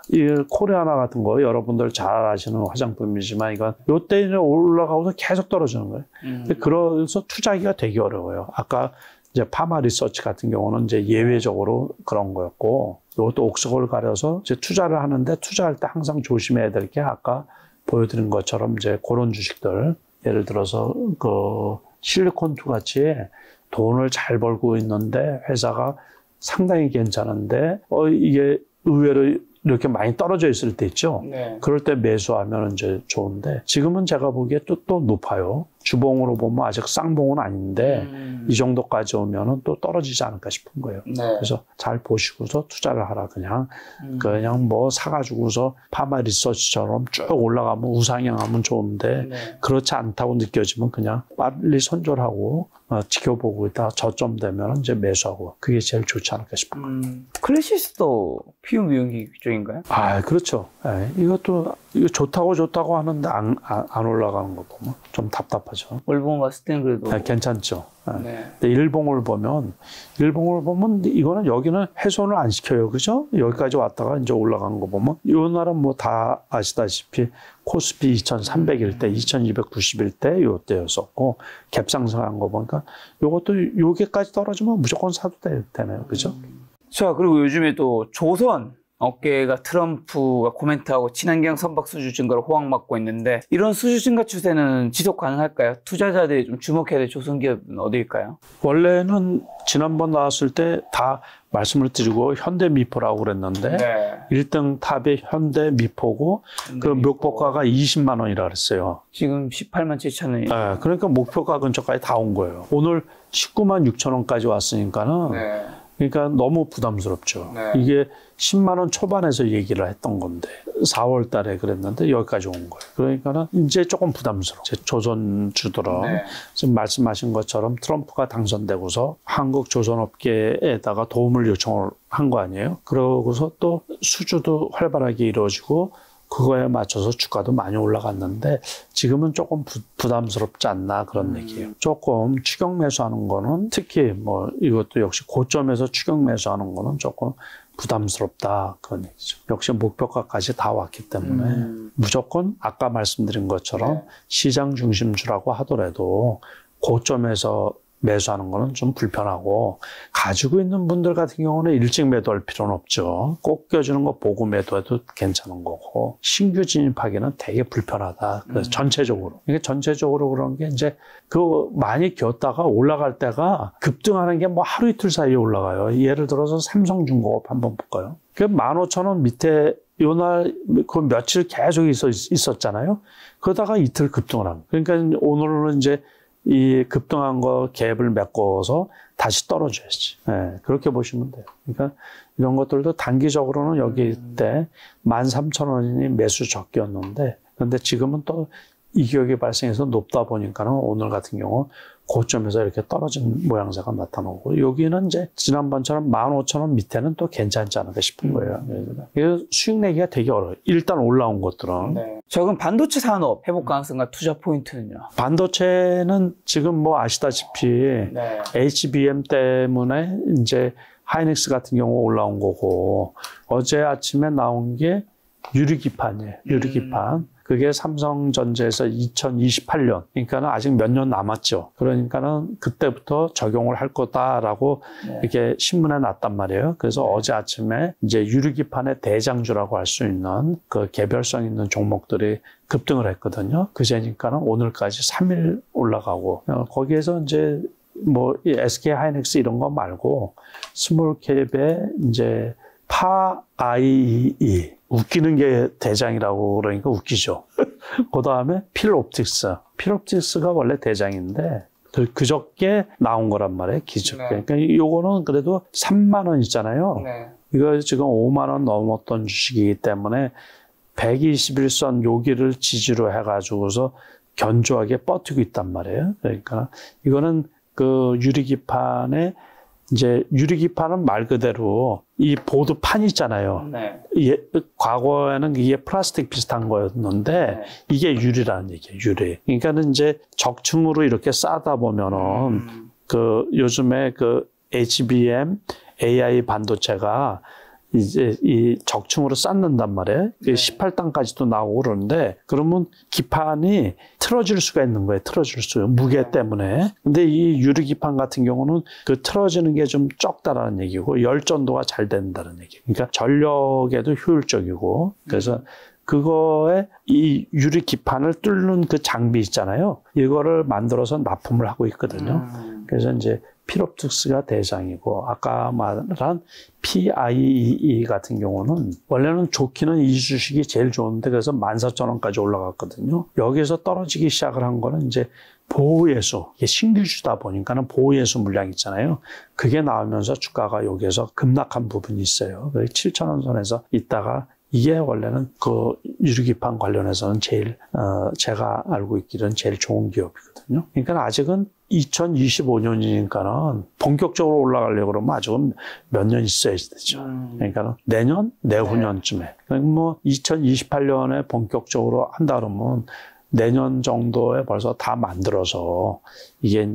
이 코리아나 같은 거 여러분들 잘 아시는 화장품이지만 이건 요때는 올라가고서 계속 떨어지는 거예요. 그래서 투자하기가 되게 어려워요. 아까 이제 파마 리서치 같은 경우는 이제 예외적으로 그런 거였고 이것도 옥석을 가려서 이제 투자를 하는데 투자할 때 항상 조심해야 될 게 아까 보여드린 것처럼 이제 그런 주식들 예를 들어서 그 실리콘투 같이 돈을 잘 벌고 있는데 회사가 상당히 괜찮은데 이게 의외로 이렇게 많이 떨어져 있을 때 있죠. 네. 그럴 때 매수하면 이제 좋은데 지금은 제가 보기에 또 높아요. 주봉으로 보면 아직 쌍봉은 아닌데 이 정도까지 오면은 또 떨어지지 않을까 싶은 거예요. 네. 그래서 잘 보시고서 투자를 하라 그냥 사가지고서 파마 리서치처럼 쭉 올라가면 우상향하면 좋은데 네. 그렇지 않다고 느껴지면 그냥 빨리 손절하고 지켜보고 있다가 저점 되면 이제 매수하고 그게 제일 좋지 않을까 싶은 거예요. 클래시스도 피부 미용기 쪽인가요? 그렇죠. 네. 이거 좋다고 하는데 안 올라가는 거 보면 좀 답답하죠. 월봉 봤을 때는 그래도 괜찮죠. 네. 근데 일봉을 보면 이거는 여기는 훼손을 안 시켜요. 그죠? 여기까지 왔다가 이제 올라간 거 보면 이 날은 뭐 다 아시다시피 코스피 2300일 때 2290일 때 요때였었고 갭상승한 거 보니까 요것도 여기까지 떨어지면 무조건 사도 되네요. 그죠? 자, 그리고 요즘에 또 조선 어깨가 트럼프가 코멘트하고 친환경 선박 수주 증가로 호황받고 있는데 이런 수주 증가 추세는 지속 가능할까요? 투자자들이 좀 주목해야 될 조선기업은 어디일까요? 원래는 지난번 나왔을 때 다 말씀을 드리고 현대미포라고 그랬는데 네. 1등 탑이 현대미포고 그 목표가가 20만 원이라 그랬어요. 지금 18만 7천 원이에요. 네, 그러니까 목표가 근처까지 다 온 거예요. 오늘 19만 6천 원까지 왔으니까는 네. 그러니까 너무 부담스럽죠. 네. 이게 10만 원 초반에서 얘기를 했던 건데 4월 달에 그랬는데 여기까지 온 거예요. 그러니까는 이제 조금 부담스러워. 조선주들은 네. 지금 말씀하신 것처럼 트럼프가 당선되고서 한국 조선업계에다가 도움을 요청을 한 거 아니에요? 그러고서 또 수주도 활발하게 이루어지고 그거에 맞춰서 주가도 많이 올라갔는데 지금은 조금 부담스럽지 않나 그런 얘기예요. 조금 추격 매수하는 거는 특히 이것도 역시 고점에서 추격 매수하는 거는 조금 부담스럽다 그런 얘기죠. 역시 목표가까지 다 왔기 때문에 무조건 아까 말씀드린 것처럼 네. 시장 중심주라고 하더라도 고점에서 매수하는 거는 좀 불편하고 가지고 있는 분들 같은 경우는 일찍 매도할 필요는 없죠. 꼭 껴주는 거 보고 매도해도 괜찮은 거고 신규 진입하기는 되게 불편하다. 그래서 전체적으로. 이게 전체적으로 그런 게 이제 많이 겼다가 올라갈 때가 급등하는 게 하루 이틀 사이에 올라가요. 예를 들어서 삼성중공업 한번 볼까요? 15,000원 밑에 요날 그 며칠 계속 있었잖아요. 그러다가 이틀 급등을 합니다. 그러니까 오늘은 이제 이 급등한 거 갭을 메꿔서 다시 떨어져야지. 네, 그렇게 보시면 돼요. 그러니까 이런 것들도 단기적으로는 여기 때 13,000원이 매수 적기였는데 근데 지금은 또 이격이 발생해서 높다 보니까는 오늘 같은 경우 고점에서 이렇게 떨어진 모양새가 나타나고 여기는 이제 지난번처럼 15,000원 밑에는 또 괜찮지 않을까 싶은 거예요. 그래서 수익 내기가 되게 어려워요. 일단 올라온 것들은. 네. 자, 그럼 반도체 산업 회복 가능성과 투자 포인트는요? 반도체는 지금 아시다시피 네. HBM 때문에 이제 하이닉스 같은 경우 올라온 거고 어제 아침에 나온 게 유리기판이에요. 유리기판. 그게 삼성전자에서 2028년, 그러니까는 아직 몇 년 남았죠. 그러니까는 그때부터 적용을 할 거다라고 이렇게 신문에 났단 말이에요. 그래서 어제 아침에 이제 유리기판의 대장주라고 할 수 있는 그 개별성 있는 종목들이 급등을 했거든요. 그제니까는 오늘까지 3일 올라가고, 거기에서 이제 뭐 이 SK 하이닉스 이런 거 말고 스몰캡에 이제 파IE 웃기는 게 대장이라고 그러니까 웃기죠. 그 다음에 필옵틱스가 원래 대장인데 그저께 나온 거란 말이에요. 기적. 네. 그러니까 요거는 그래도 3만 원이잖아요. 네. 이거 지금 5만 원 넘었던 주식이기 때문에 121선 여기를 지지로 해가지고서 견조하게 버티고 있단 말이에요. 그러니까 이거는 그 유리기판에 이제 유리기판은 말 그대로 이 보드판 있잖아요. 네. 과거에는 이게 플라스틱 비슷한 거였는데 네. 이게 유리라는 얘기예요. 유리. 그러니까는 이제 적층으로 이렇게 싸다 보면은 그 요즘에 그 HBM AI 반도체가 이제 이 적층으로 쌓는단 말이에요. 네. 18단까지도 나오고 그러는데 그러면 기판이 틀어질 수가 있는 거예요. 틀어질 수 무게 때문에. 근데 이 유리기판 같은 경우는 그 틀어지는 게 좀 적다라는 얘기고 열전도가 잘 된다는 얘기. 그러니까 전력에도 효율적이고 그래서 그거에 이 유리기판을 뚫는 그 장비 있잖아요. 이거를 만들어서 납품을 하고 있거든요. 그래서 이제 필옵틱스가 대장이고 아까 말한 PIE 같은 경우는 원래는 좋기는 이 주식이 제일 좋은데 그래서 14,000원까지 올라갔거든요. 여기서 떨어지기 시작을 한 거는 이제 보호예수, 이게 신규주다 보니까는 보호예수 물량 있잖아요. 그게 나오면서 주가가 여기에서 급락한 부분이 있어요. 7,000원 선에서 있다가 이게 원래는 그 유리기판 관련해서는 제일 제가 알고 있기로는 제일 좋은 기업이거든요. 그러니까 아직은 2025년이니까는 본격적으로 올라가려고 그러면 아직은 몇 년 있어야 되죠. 그러니까 내년, 내후년쯤에. 그러니까 뭐 2028년에 본격적으로 한다 그러면 내년 정도에 벌써 다 만들어서 이게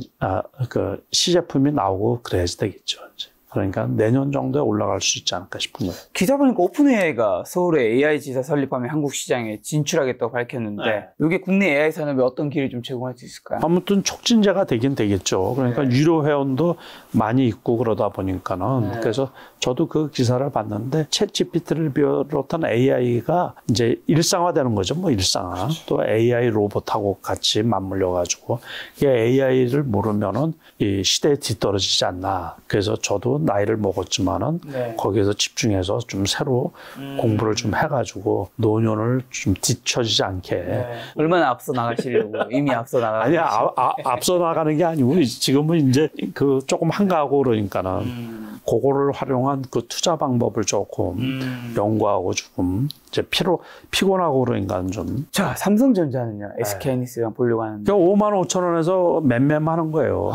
그 시제품이 나오고 그래야지 되겠죠. 이제. 그러니까 내년 정도에 올라갈 수 있지 않을까 싶은 거예요. 기사 보니까 오픈AI가 서울에 AI 지사 설립하며 한국 시장에 진출하겠다고 밝혔는데 네. 이게 국내 AI 산업에 어떤 기회를 좀 제공할 수 있을까요? 아무튼 촉진제가 되긴 되겠죠. 그러니까 네. 유료 회원도 많이 있고 그러다 보니까는 네. 그래서 저도 그 기사를 봤는데 챗GPT를 비롯한 AI가 이제 일상화되는 거죠. 뭐 일상화. 그렇죠. 또 AI 로봇하고 같이 맞물려 가지고 이게 AI를 모르면은 이 시대에 뒤떨어지지 않나. 그래서 저도 나이를 먹었지만은 네. 거기에서 집중해서 좀 새로 공부를 좀 해가지고 노년을 좀 뒤처지지 않게. 네. 얼마나 앞서 나가시려고 이미 앞서 나가. 아니야 앞서 나가는 게 아니고 지금은 이제 그 조금 한가하고 그러니까는 그거를 활용한 그 투자 방법을 조금 연구하고 조금 이제 피곤하고 그러니까 좀. 자 삼성전자는요 SK 하이닉스랑 보려고 하는데. 그러니까 55,000원에서 맴매하는 거예요.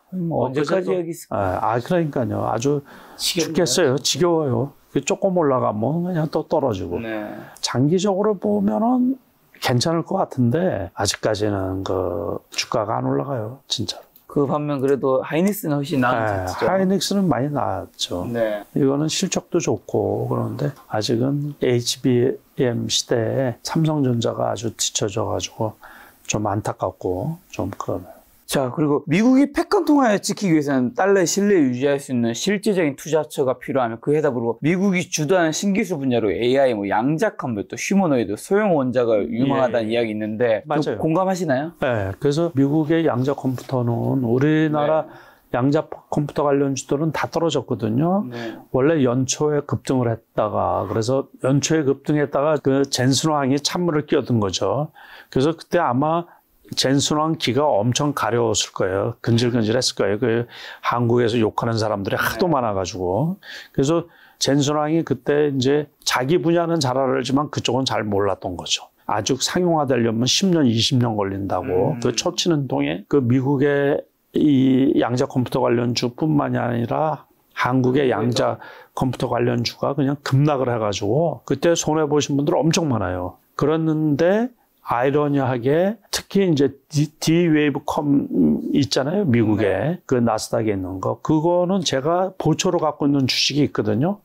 뭐 언제까지 여기 있을까? 그러니까요. 아주 죽겠어요. 지겨워요. 조금 올라가면 그냥 또 떨어지고. 네. 장기적으로 보면은 괜찮을 것 같은데 아직까지는 그 주가가 안 올라가요. 진짜로. 그 반면 그래도 하이닉스는 훨씬 나은 죠. 하이닉스는 많이 나았죠. 네. 이거는 실적도 좋고 그런데 아직은 HBM 시대에 삼성전자가 아주 뒤쳐져가지고 좀 안타깝고 좀 그러네요. 자, 그리고 미국이 패권 통화를 지키기 위해서는 달러의 신뢰를 유지할 수 있는 실질적인 투자처가 필요하면 그 해답으로 미국이 주도하는 신기술 분야로 AI, 뭐 양자컴퓨터, 휴머노이드, 소형 원자가 유망하다는 이야기 있는데 맞아요. 공감하시나요? 네, 그래서 미국의 양자컴퓨터는 우리나라 양자 컴퓨터 관련주들은 다 떨어졌거든요. 네. 원래 연초에 급등을 했다가 그래서 연초에 급등했다가 그 젠슨왕이 찬물을 끼얹은 거죠. 그래서 그때 아마 젠슨왕 기가 엄청 가려웠을 거예요. 근질근질했을 거예요. 그 한국에서 욕하는 사람들이 하도 많아가지고. 그래서 젠슨왕이 그때 이제 자기 분야는 잘 알지만 그쪽은 잘 몰랐던 거죠. 아주 상용화되려면 10년, 20년 걸린다고. 그 초치는 통에 그 미국의 이 양자 컴퓨터 관련주뿐만이 아니라 한국의 양자 컴퓨터 관련주가 그냥 급락을 해가지고 그때 손해보신 분들 엄청 많아요. 그랬는데 아이러니하게 특히 이제 D-Wave컴 있잖아요. 미국에. 그 나스닥에 있는 거. 그거는 제가 보초로 갖고 있는 주식이 있거든요.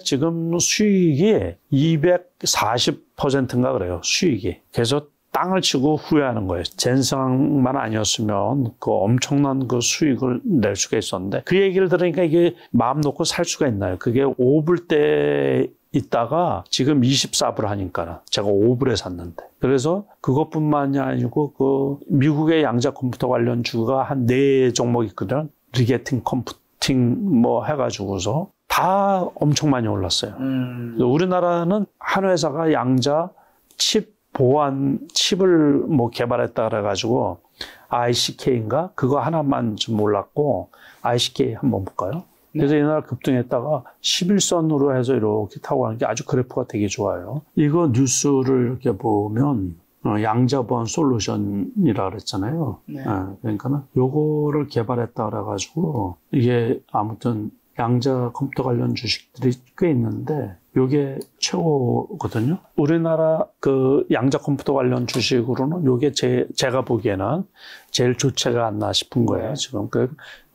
지금 수익이 240%인가 그래요. 수익이. 그래서 땅을 치고 후회하는 거예요. 젠성만 아니었으면 그 엄청난 그 수익을 낼 수가 있었는데 그 얘기를 들으니까 이게 마음 놓고 살 수가 있나요? 그게 5불 때 있다가 지금 24불 하니까 제가 5불에 샀는데 그래서 그것뿐만이 아니고 그 미국의 양자 컴퓨터 관련 주가 한 4종목 있거든. 리게팅 컴퓨팅 뭐 해가지고서 다 엄청 많이 올랐어요. 우리나라는 한 회사가 양자 칩 보안 칩을 뭐 개발했다 그래가지고 ICK인가 그거 하나만 좀 올랐고 ICK 한번 볼까요? 그래서 이날 급등했다가 11선으로 해서 이렇게 타고 가는 게 아주 그래프가 되게 좋아요. 이거 뉴스를 이렇게 보면 양자보안 솔루션이라 그랬잖아요. 네. 그러니까는 요거를 개발했다 그래가지고 이게 아무튼 양자 컴퓨터 관련 주식들이 꽤 있는데 요게 최고거든요. 우리나라 그 양자 컴퓨터 관련 주식으로는 요게 제가 보기에는 제일 좋지가 않나 싶은 거예요. 지금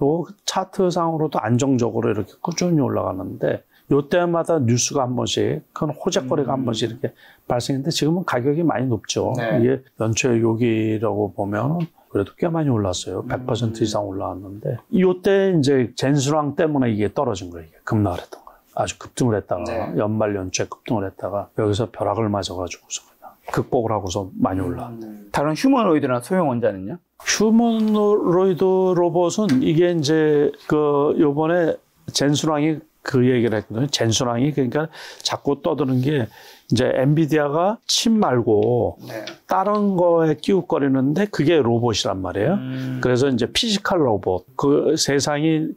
요 차트상으로도 안정적으로 이렇게 꾸준히 올라가는데 요때마다 뉴스가 한 번씩 큰 호재거리가 한 번씩 이렇게 발생했는데 지금은 가격이 많이 높죠. 네. 이게 연초에 여기라고 보면 그래도 꽤 많이 올랐어요. 100% 이상 올라왔는데 요때 이제 젠수랑 때문에 이게 떨어진 거예요. 이게 급락을 했던 거예요. 아주 급등을 했다가 네. 연말 연초에 급등을 했다가 여기서 벼락을 맞아가지고서 그냥 극복을 하고서 많이 올라왔네. 다른 휴머노이드나 소형 원자는요? 휴머노이드 로봇은 이게 이제 그 요번에 젠수랑이 그 얘기를 했거든요. 젠수랑이 그러니까 자꾸 떠드는 게 이제 엔비디아가 칩 말고 네. 다른 거에 끼웃거리는데 그게 로봇이란 말이에요. 그래서 이제 피지컬 로봇 그 세상이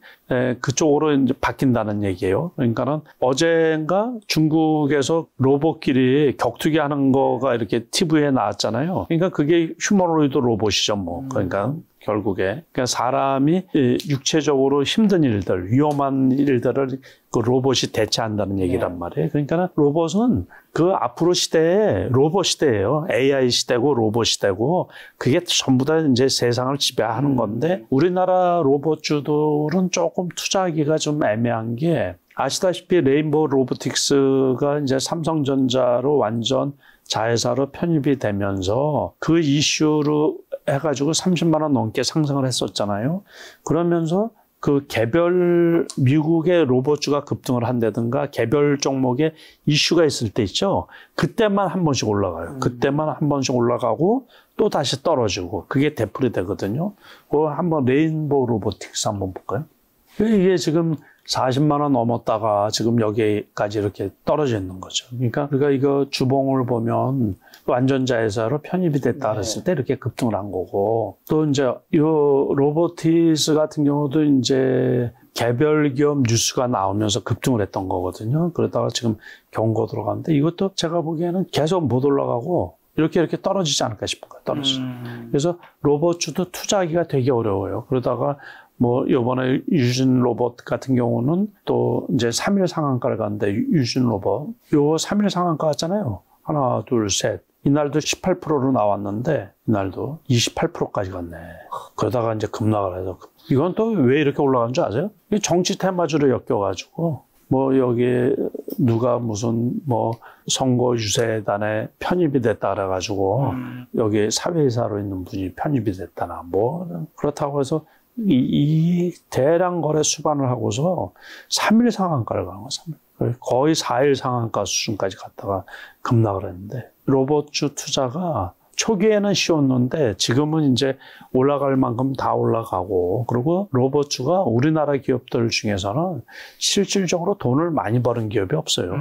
그쪽으로 이제 바뀐다는 얘기예요. 그러니까는 어젠가 중국에서 로봇끼리 격투기 하는 거가 이렇게 TV에 나왔잖아요. 그러니까 그게 휴머노이드 로봇이죠, 뭐. 그러니까 결국에 그러니까 사람이 육체적으로 힘든 일들, 위험한 일들을 그 로봇이 대체한다는 얘기란 말이에요. 그러니까 로봇은 그 앞으로 시대에 로봇 시대예요. AI 시대고 로봇 시대고 그게 전부 다 이제 세상을 지배하는 건데 우리나라 로봇주들은 조금 투자하기가 좀 애매한 게 아시다시피 레인보우 로보틱스가 이제 삼성전자로 완전 자회사로 편입이 되면서 그 이슈로 해가지고 30만 원 넘게 상승을 했었잖아요. 그러면서 그 개별 미국의 로봇주가 급등을 한다든가 개별 종목에 이슈가 있을 때 있죠. 그때만 한 번씩 올라가요. 그때만 한 번씩 올라가고 또 다시 떨어지고 그게 되풀이 되거든요. 그거 한번 레인보우 로보틱스 한번 볼까요? 이게 지금 40만 원 넘었다가 지금 여기까지 이렇게 떨어져 있는 거죠. 그러니까 우리가 이거 주봉을 보면 완전자회사로 편입이 됐다 그랬을 때 이렇게 급등을 한 거고 또 이제 이 로보티스 같은 경우도 이제 개별 기업 뉴스가 나오면서 급등을 했던 거거든요. 그러다가 지금 경고 들어가는데 이것도 제가 보기에는 계속 못 올라가고 이렇게 떨어지지 않을까 싶은 거예요. 떨어지죠. 그래서 로봇주도 투자하기가 되게 어려워요. 그러다가 뭐 요번에 유진 로봇 같은 경우는 또 이제 3일 상한가를 갔는데 유진 로봇 요 3일 상한가 갔잖아요. 하나 둘 셋 이날도 18%로 나왔는데 이날도 28%까지 갔네. 그러다가 이제 급락을 해서 이건 또 왜 이렇게 올라간 줄 아세요? 이 정치 테마주로 엮여가지고 뭐 여기 누가 무슨 뭐 선거 유세단에 편입이 됐다 그래가지고 여기 사회이사로 있는 분이 편입이 됐다나 뭐 그렇다고 해서 이 대량 거래 수반을 하고서 3일 상한가를 가는 거예요. 3일. 거의 4일 상한가 수준까지 갔다가 급락을 했는데 로봇주 투자가 초기에는 쉬웠는데 지금은 이제 올라갈 만큼 다 올라가고 그리고 로봇주가 우리나라 기업들 중에서는 실질적으로 돈을 많이 버는 기업이 없어요.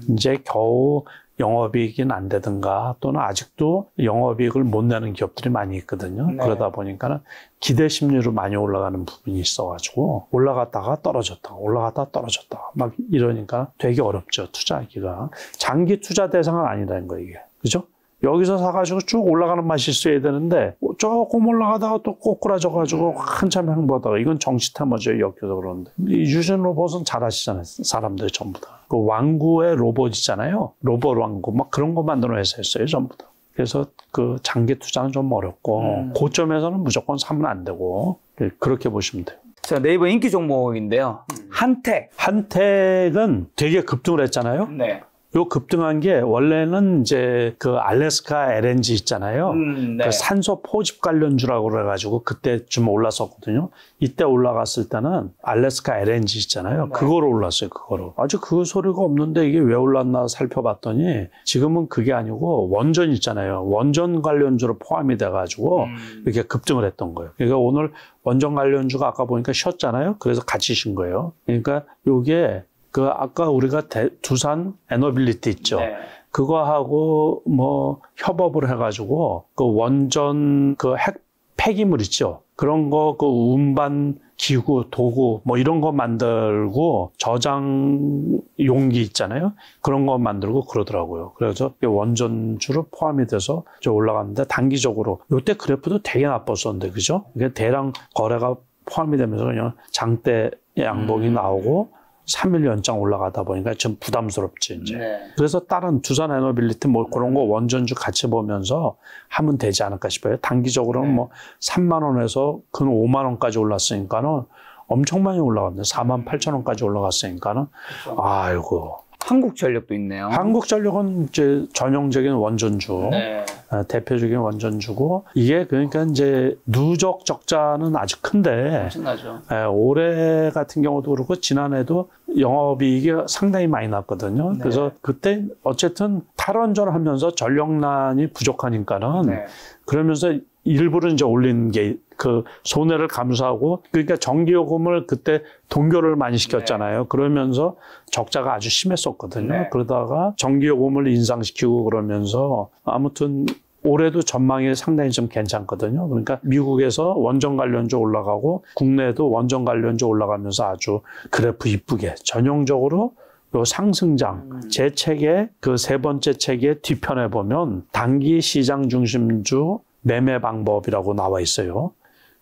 이제 겨우 영업이익이 안 되든가 또는 아직도 영업이익을 못 내는 기업들이 많이 있거든요. 네. 그러다 보니까는 기대 심리로 많이 올라가는 부분이 있어가지고 올라갔다가 떨어졌다가 올라갔다가 떨어졌다가 막 이러니까 되게 어렵죠. 투자하기가. 장기 투자 대상은 아니라는 거예요. 이게. 그죠? 여기서 사가지고 쭉 올라가는 맛이 있어야 되는데 조금 올라가다가 또 꼬꾸라져가지고 한참 행보하다가 이건 정치 테마주에 엮여서 그러는데 이 유진 로봇은 잘 아시잖아요. 사람들이 전부 다. 그 왕구의 로봇 있잖아요. 로봇 왕구 막 그런 거 만드는 회사였어요. 전부 다. 그래서 그 장기 투자는 좀 어렵고 고점에서는 무조건 사면 안 되고 그렇게 보시면 돼요. 자, 네이버 인기 종목인데요. 한택. 한택은 되게 급등을 했잖아요. 네. 요 급등한 게 원래는 이제 그 알래스카 LNG 있잖아요. 네. 그 산소 포집 관련주라고 그래가지고 그때 좀 올랐었거든요. 이때 올라갔을 때는 알래스카 LNG 있잖아요. 네. 그거로 올랐어요. 그거로. 아주 그 소리가 없는데 이게 왜 올랐나 살펴봤더니 지금은 그게 아니고 원전 있잖아요. 원전 관련주로 포함이 돼가지고 이렇게 급등을 했던 거예요. 그러니까 오늘 원전 관련주가 아까 보니까 쉬었잖아요. 그래서 같이 쉰 거예요. 그러니까 요게 그 아까 우리가 두산 에너빌리티 있죠. 네. 그거하고 뭐 협업을 해가지고 그 원전 그 핵 폐기물 있죠. 그런 거 그 운반 기구 도구 뭐 이런 거 만들고 저장 용기 있잖아요. 그런 거 만들고 그러더라고요. 그래서 원전주로 포함이 돼서 올라갔는데 단기적으로 요때 그래프도 되게 나빴었는데 그죠? 이게 대량 거래가 포함이 되면서 그냥 장대 양봉이 나오고 3일 연장 올라가다 보니까 좀 부담스럽지, 이제. 네. 그래서 다른 두산 에너빌리티 뭐 그런 거 원전주 같이 보면서 하면 되지 않을까 싶어요. 단기적으로는 뭐 3만 원에서 근 5만 원까지 올랐으니까는 엄청 많이 올라갔네. 4만 8천 원까지 올라갔으니까는. 그렇죠. 아이고. 한국전력도 있네요. 한국전력은 이제 전형적인 원전주. 네. 대표적인 원전주고 이게 그러니까 이제 누적 적자는 아주 큰데 엄청나죠. 올해 같은 경우도 그렇고 지난해도 영업이익이 상당히 많이 났거든요. 네. 그래서 그때 어쨌든 탈원전을 하면서 전력난이 부족하니까는 네. 그러면서 일부러 이제 올린 게 그 손해를 감수하고 그러니까 전기요금을 그때 동결을 많이 시켰잖아요. 네. 그러면서 적자가 아주 심했었거든요. 네. 그러다가 전기요금을 인상시키고 그러면서 아무튼 올해도 전망이 상당히 좀 괜찮거든요. 그러니까 미국에서 원전 관련주 올라가고 국내에도 원전 관련주 올라가면서 아주 그래프 이쁘게 전형적으로 요 상승장 제 책의 그 세 번째 책의 뒤편에 보면 단기 시장 중심주 매매 방법이라고 나와 있어요.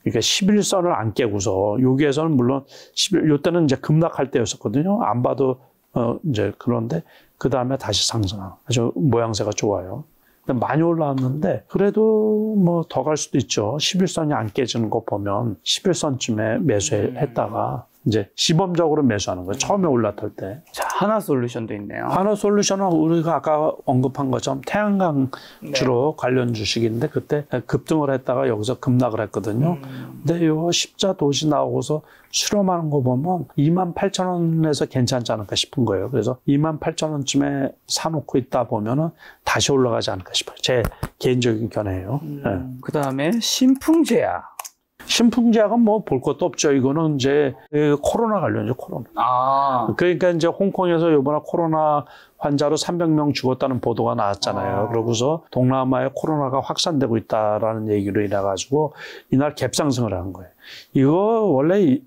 그러니까 11선을 안 깨고서 여기에서는 물론 요때는 이제 급락할 때였었거든요. 안 봐도 이제 그런데 그 다음에 다시 상승하고 아주 모양새가 좋아요. 많이 올라왔는데 그래도 뭐 더 갈 수도 있죠. 11선이 안 깨지는 거 보면 11선쯤에 매수했다가 이제 시범적으로 매수하는 거예요. 처음에 올랐을 때. 자, 하나솔루션도 있네요. 하나솔루션은 우리가 아까 언급한 것처럼 태양광주로 관련 주식인데 그때 급등을 했다가 여기서 급락을 했거든요. 근데 요 십자 도시 나오고서 수렴하는 거 보면 28,000원에서 괜찮지 않을까 싶은 거예요. 그래서 28,000원쯤에 사놓고 있다 보면은 다시 올라가지 않을까 싶어요. 제 개인적인 견해예요. 네. 그 다음에 신풍제약. 신풍제약은 뭐 볼 것도 없죠. 이거는 이제 코로나 관련이죠, 코로나. 그러니까 이제 홍콩에서 이번에 코로나 환자로 300명 죽었다는 보도가 나왔잖아요. 그러고서 동남아에 코로나가 확산되고 있다라는 얘기로 인해가지고 이날 갭상승을 한 거예요. 이거 원래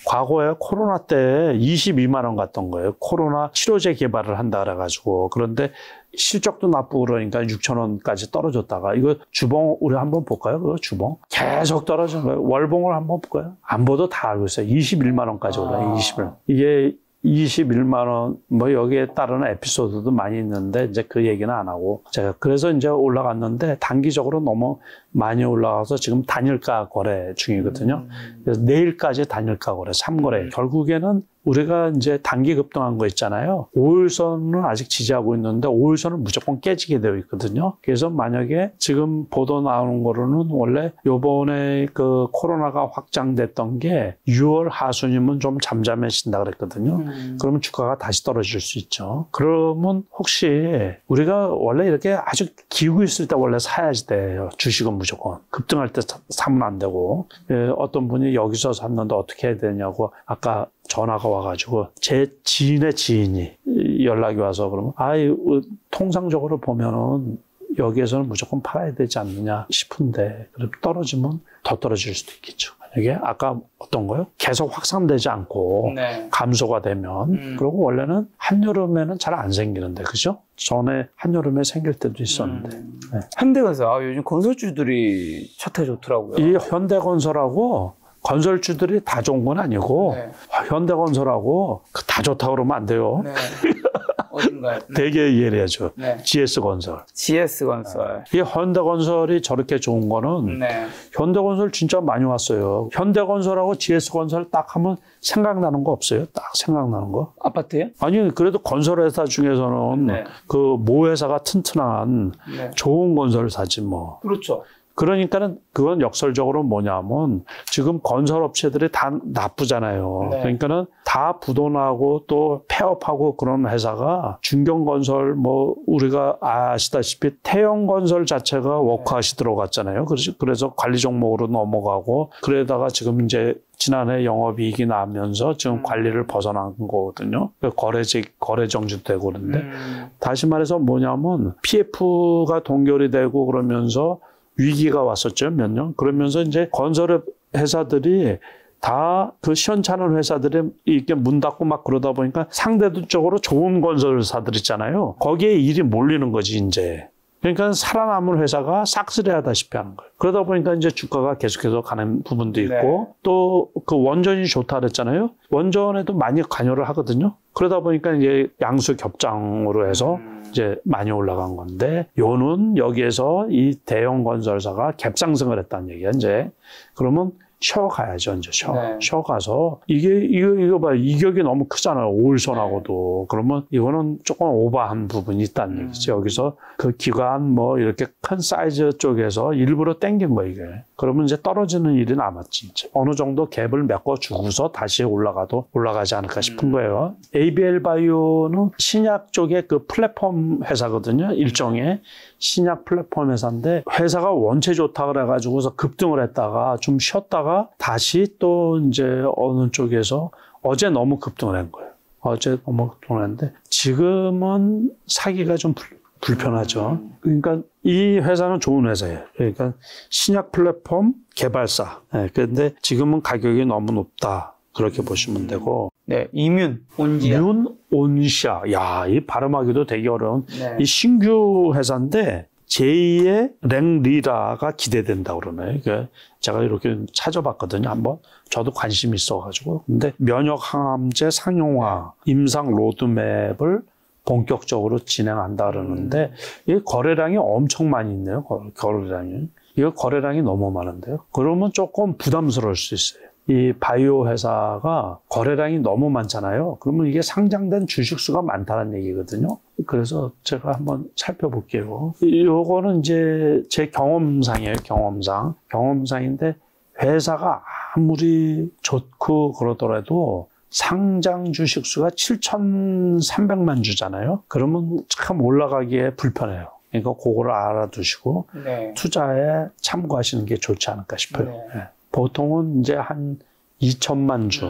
과거에 코로나 때 22만 원 갔던 거예요. 코로나 치료제 개발을 한다 그래가지고. 그런데 실적도 나쁘고 그러니까 6,000원까지 떨어졌다가 이거 주봉 우리 한번 볼까요? 그거 주봉 계속 떨어진 거예요. 월봉을 한번 볼까요? 안 봐도 다 알고 있어요. 21만 원까지 올라요. 21만 원. 이게 21만 원, 뭐 여기에 따르는 에피소드도 많이 있는데 이제 그 얘기는 안 하고 제가 그래서 이제 올라갔는데 단기적으로 너무 많이 올라가서 지금 단일가 거래 중이거든요. 그래서 내일까지 단일가 거래, 3거래. 결국에는 우리가 이제 단기 급등한 거 있잖아요. 5일선은 아직 지지하고 있는데 5일선은 무조건 깨지게 되어 있거든요. 그래서 만약에 지금 보도 나오는 거로는 원래 요번에 그 코로나가 확장됐던 게 6월 하순이면 좀 잠잠해진다 그랬거든요. 그러면 주가가 다시 떨어질 수 있죠. 그러면 혹시 우리가 원래 이렇게 아주 기우고 있을 때 원래 사야지 돼요. 주식은 무조건. 급등할 때 사면 안 되고. 어떤 분이 여기서 샀는데 어떻게 해야 되냐고 아까 전화가 와가지고 제 지인의 지인이 연락이 와서 그러면 통상적으로 보면은 여기에서는 무조건 팔아야 되지 않느냐 싶은데 그럼 떨어지면 더 떨어질 수도 있겠죠. 만약에 아까 어떤 거요? 계속 확산되지 않고 감소가 되면 그리고 원래는 한여름에는 잘 안 생기는데 그죠? 전에 한여름에 생길 때도 있었는데 네. 현대건설 요즘 건설주들이 차트 좋더라고요. 이 현대건설하고 건설주들이 다 좋은 건 아니고 현대건설하고 다 좋다고 그러면 안 돼요. 어딘가요? 되게 예리하죠. 네. GS건설. GS건설. 이 현대건설이 저렇게 좋은 거는 네. 현대건설 진짜 많이 왔어요. 현대건설하고 GS건설 딱 하면 생각나는 거 없어요? 딱 생각나는 거? 아파트요? 아니 그래도 건설회사 중에서는 네. 그 모회사가 튼튼한 네. 좋은 건설사지 뭐. 그렇죠. 그러니까는 그건 역설적으로 뭐냐면 지금 건설업체들이 다 나쁘잖아요. 네. 그러니까는 다 부도나고 또 폐업하고 그런 회사가 중견건설 뭐 우리가 아시다시피 태영건설 자체가 워크아웃이 들어갔잖아요. 그래서 관리 종목으로 넘어가고 그러다가 지금 이제 지난해 영업이익이 나면서 지금 관리를 벗어난 거거든요. 거래 정지되고 그러는데 다시 말해서 뭐냐면 PF가 동결이 되고 그러면서 위기가 왔었죠, 몇 년. 그러면서 이제 건설 회사들이 다 그 시원찮은 회사들이 이렇게 문 닫고 막 그러다 보니까 상대적으로 좋은 건설사들 있잖아요. 거기에 일이 몰리는 거지, 이제. 그러니까 살아남은 회사가 싹쓸이하다시피 하는 거예요. 그러다 보니까 이제 주가가 계속해서 가는 부분도 있고 네. 또 그 원전이 좋다 그랬잖아요. 원전에도 많이 관여를 하거든요. 그러다 보니까 이제 양수 겹장으로 해서 이제 많이 올라간 건데 요는 여기에서 이 대형 건설사가 갭상승을 했다는 얘기야, 이제. 그러면 쉬어가야죠, 이제 네. 쉬어가서 이거 봐, 이격이 너무 크잖아요, 오일선하고도. 그러면 이거는 조금 오버한 부분이 있다는 얘기죠. 여기서 그 기관 뭐 이렇게 큰 사이즈 쪽에서 일부러 땡긴 거예요, 이게. 그러면 이제 떨어지는 일이 남았지. 이제. 어느 정도 갭을 메꿔주고서 다시 올라가지 않을까 싶은 거예요. ABL 바이오는 신약 쪽의 그 플랫폼 회사거든요, 일종의. 신약 플랫폼 회사인데 회사가 원체 좋다 그래가지고서 급등을 했다가 좀 쉬었다가 다시 또 이제 어느 쪽에서 어제 너무 급등을 한 거예요. 어제 너무 급등을 했는데 지금은 사기가 좀 불편하죠. 그러니까 이 회사는 좋은 회사예요. 그러니까 신약 플랫폼 개발사. 네, 그런데 지금은 가격이 너무 높다. 그렇게 보시면 되고. 네, 이뮨, 온지아. 온시아. 야, 이 발음하기도 되게 어려운. 네. 이 신규 회사인데 제2의 랭리라가 기대된다고 그러네요. 그러니까 제가 이렇게 찾아봤거든요. 한번. 저도 관심이 있어가지고. 근데 면역항암제 상용화 임상 로드맵을 본격적으로 진행한다 그러는데 이 거래량이 엄청 많이 있네요. 거래량이. 이거 거래량이 너무 많은데요. 그러면 조금 부담스러울 수 있어요. 이 바이오 회사가 거래량이 너무 많잖아요. 그러면 이게 상장된 주식수가 많다는 얘기거든요. 그래서 제가 한번 살펴볼게요. 요거는 이제 제 경험상이에요. 경험상인데 회사가 아무리 좋고 그러더라도 상장 주식수가 7,300만 주잖아요. 그러면 참 올라가기에 불편해요. 그러니까 그거를 알아두시고 네. 투자에 참고하시는 게 좋지 않을까 싶어요. 네. 네. 보통은 이제 한 2천만 주,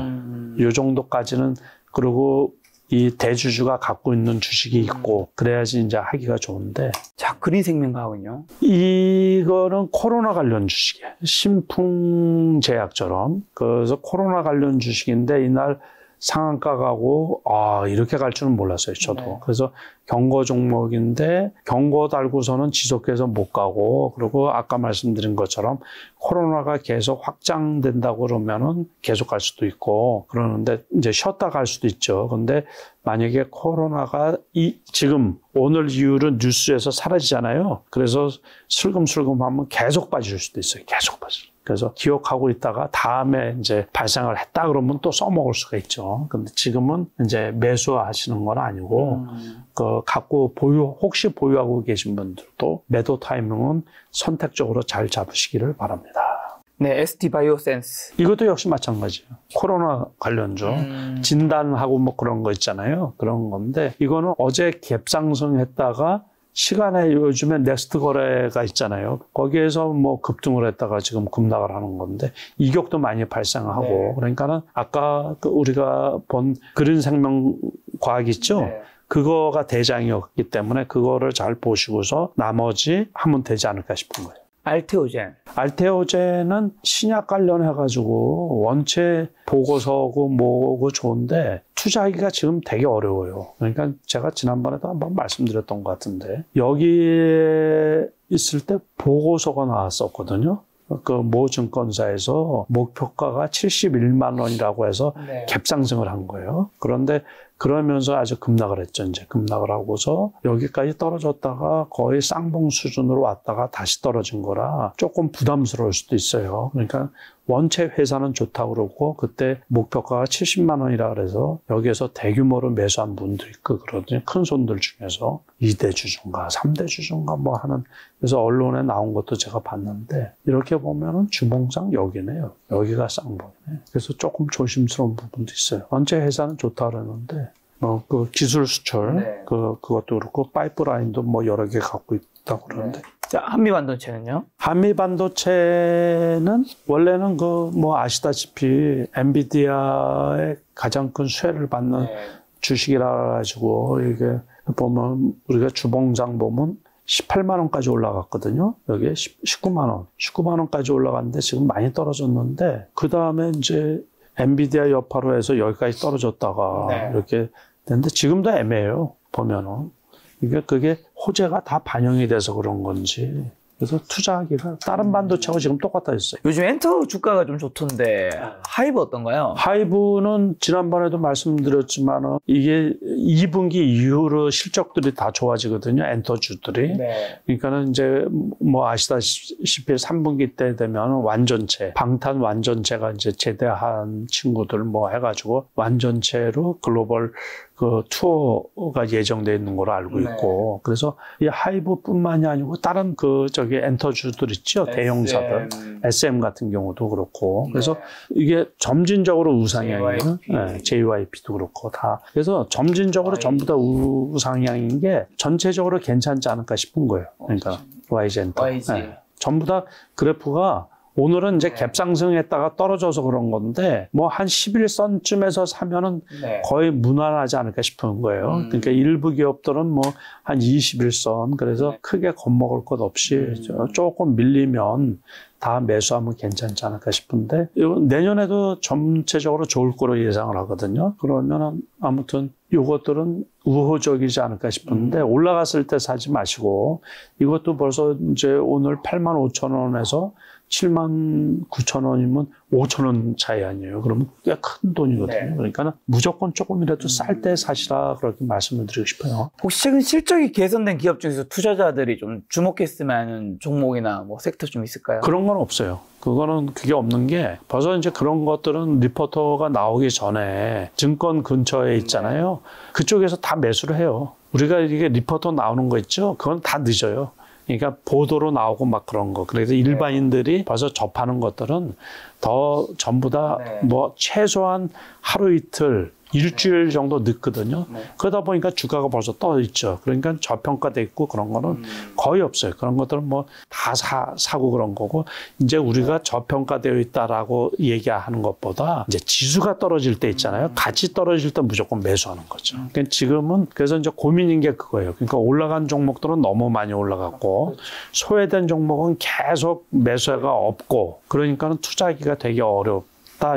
요 정도까지는, 그리고 이 대주주가 갖고 있는 주식이 있고, 그래야지 이제 하기가 좋은데. 자, 그린생명과학은요? 이거는 코로나 관련 주식이에요. 신풍제약처럼. 그래서 코로나 관련 주식인데, 이날 상한가 가고, 이렇게 갈 줄은 몰랐어요, 저도. 네. 그래서 경고 종목인데, 경고 달고서는 지속해서 못 가고, 그리고 아까 말씀드린 것처럼 코로나가 계속 확장된다고 그러면은 계속 갈 수도 있고, 그러는데 이제 쉬었다 갈 수도 있죠. 근데 만약에 코로나가 지금 오늘 이후로 뉴스에서 사라지잖아요. 그래서 슬금슬금 하면 계속 빠질 수도 있어요. 계속 빠질. 그래서 기억하고 있다가 다음에 이제 발생을 했다 그러면 또 써먹을 수가 있죠. 근데 지금은 이제 매수하시는 건 아니고, 혹시 보유하고 계신 분들도 매도 타이밍은 선택적으로 잘 잡으시기를 바랍니다. 네, ST바이오센스. 이것도 역시 마찬가지예요. 코로나 관련주. 진단하고 뭐 그런 거 있잖아요. 그런 건데, 이거는 어제 갭상승했다가 시간에 요즘에 넥스트 거래가 있잖아요. 거기에서 뭐 급등을 했다가 지금 급락을 하는 건데 이격도 많이 발생하고 네. 그러니까는 아까 우리가 본 그린생명과학 있죠? 네. 그거가 대장이었기 때문에 그거를 잘 보시고서 나머지 하면 되지 않을까 싶은 거예요. 알테오젠은 신약 관련해가지고 원체 보고서고 뭐고 좋은데 투자하기가 지금 되게 어려워요. 그러니까 제가 지난번에도 한번 말씀드렸던 것 같은데 여기에 있을 때 보고서가 나왔었거든요. 그 모 증권사에서 목표가가 71만 원이라고 해서 네. 갭상승을 한 거예요. 그런데 그러면서 아주 급락을 했죠. 이제 급락을 하고서 여기까지 떨어졌다가 거의 쌍봉 수준으로 왔다가 다시 떨어진 거라 조금 부담스러울 수도 있어요. 그러니까 원체 회사는 좋다고 그러고 그때 목표가가 70만 원이라 그래서 여기에서 대규모로 매수한 분도 있고 그러더니 큰 손들 중에서 2대 주주인가 3대 주주인가 뭐 하는 그래서 언론에 나온 것도 제가 봤는데 이렇게 보면은 주봉상 여기네요. 여기가 쌍봉이네. 그래서 조금 조심스러운 부분도 있어요. 원체 회사는 좋다 그러는데 그 기술 수출 그것도 그렇고 파이프라인도 뭐 여러 개 갖고 있다고 그러는데. 자, 한미반도체는요? 한미반도체는 원래는 뭐 아시다시피 엔비디아의 가장 큰 수혜를 받는 주식이라 가지고 이게 보면 우리가 주봉상 보면 18만 원까지 올라갔거든요. 여기에 19만 원. 19만 원까지 올라갔는데 지금 많이 떨어졌는데 그다음에 이제 엔비디아 여파로 해서 여기까지 떨어졌다가 이렇게 됐는데 지금도 애매해요. 보면은. 그게 호재가 다 반영이 돼서 그런 건지. 그래서 투자하기가 다른 반도체하고 지금 똑같아 있어요. 요즘 엔터 주가가 좀 좋던데 하이브 어떤가요? 하이브는 지난번에도 말씀드렸지만 이게 2분기 이후로 실적들이 다 좋아지거든요. 엔터주들이. 그러니까는 이제 뭐 아시다시피 3분기 때 되면 완전체, 방탄 완전체가 이제 제대한 친구들 뭐 해가지고 완전체로 글로벌 그 투어가 예정되어 있는 걸로 알고 있고 그래서 이 하이브뿐만이 아니고 다른 엔터주들 있죠. 대형사들 SM 같은 경우도 그렇고 그래서 이게 점진적으로 우상향이에요. JYP도 그렇고 다 그래서 점진적으로 전부 다 우상향인 게 전체적으로 괜찮지 않을까 싶은 거예요. 그러니까 YG엔터 전부 다 그래프가 오늘은 이제 갭상승했다가 떨어져서 그런 건데 뭐 한 11선쯤에서 사면은 거의 무난하지 않을까 싶은 거예요. 그러니까 일부 기업들은 뭐 한 21선 그래서 크게 겁먹을 것 없이 조금 밀리면 다 매수하면 괜찮지 않을까 싶은데 내년에도 전체적으로 좋을 거로 예상을 하거든요. 그러면 아무튼 이것들은 우호적이지 않을까 싶은데 올라갔을 때 사지 마시고 이것도 벌써 이제 오늘 85,000원에서 79,000원이면 5,000원 차이 아니에요. 그러면 꽤 큰 돈이거든요. 그러니까 무조건 조금이라도 쌀 때 사시라 그렇게 말씀을 드리고 싶어요. 혹시 최근 실적이 개선된 기업 중에서 투자자들이 좀 주목했으면 하는 종목이나 뭐 섹터 좀 있을까요? 그런 건 없어요. 그게 없는 게 벌써 이제 그런 것들은 리포터가 나오기 전에 증권 근처에 있잖아요. 그쪽에서 다 매수를 해요. 우리가 이게 리포터 나오는 거 있죠? 그건 다 늦어요. 그러니까 보도로 나오고 막 그런 거. 그래서 일반인들이 벌써 접하는 것들은 더 전부 다 뭐 최소한 하루 이틀, 일주일 정도 늦거든요. 그러다 보니까 주가가 벌써 떠 있죠. 그러니까 저평가돼 있고 그런 거는 거의 없어요. 그런 것들은 뭐 다 사고 그런 거고 이제 우리가 저평가되어 있다라고 얘기하는 것보다 이제 지수가 떨어질 때 있잖아요. 같이 떨어질 때 무조건 매수하는 거죠. 그러니까 지금은 그래서 이제 고민인 게 그거예요. 그러니까 올라간 종목들은 너무 많이 올라갔고 소외된 종목은 계속 매수가 없고 그러니까는 투자하기가 되게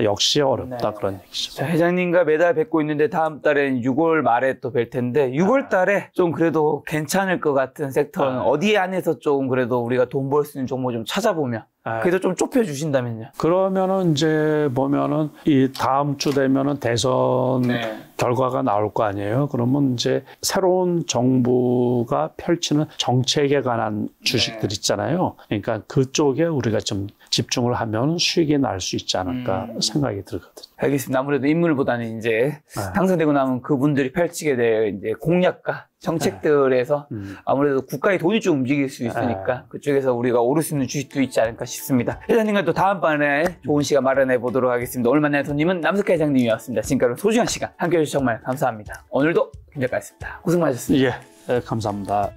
역시 어렵다 그런 얘기죠. 자, 회장님과 매달 뵙고 있는데 다음 달엔 6월 말에 또 뵐 텐데 6월 달에 좀 그래도 괜찮을 것 같은 섹터는 어디 안에서 좀 그래도 우리가 돈 벌 수 있는 종목 좀 찾아보면 그래도 좀 좁혀 주신다면요. 그러면은 이제 보면은 이 다음 주 되면은 대선 결과가 나올 거 아니에요. 그러면 이제 새로운 정부가 펼치는 정책에 관한 주식들 있잖아요. 그러니까 그쪽에 우리가 좀 집중을 하면 수익이 날 수 있지 않을까 생각이 들거든요. 알겠습니다. 아무래도 인물보다는 이제 당선되고 나면 그분들이 펼치게 될 이제 공약과 정책들에서 아무래도 국가의 돈이 좀 움직일 수 있으니까 그쪽에서 우리가 오를 수 있는 주식도 있지 않을까 싶습니다. 회장님과 또 다음번에 좋은 시간 마련해 보도록 하겠습니다. 오늘 만난 손님은 남석희 회장님이었습니다. 지금까지 소중한 시간 함께해 주셔서 정말 감사합니다. 오늘도 김 작가였습니다. 고생 많으셨습니다. 예, 감사합니다.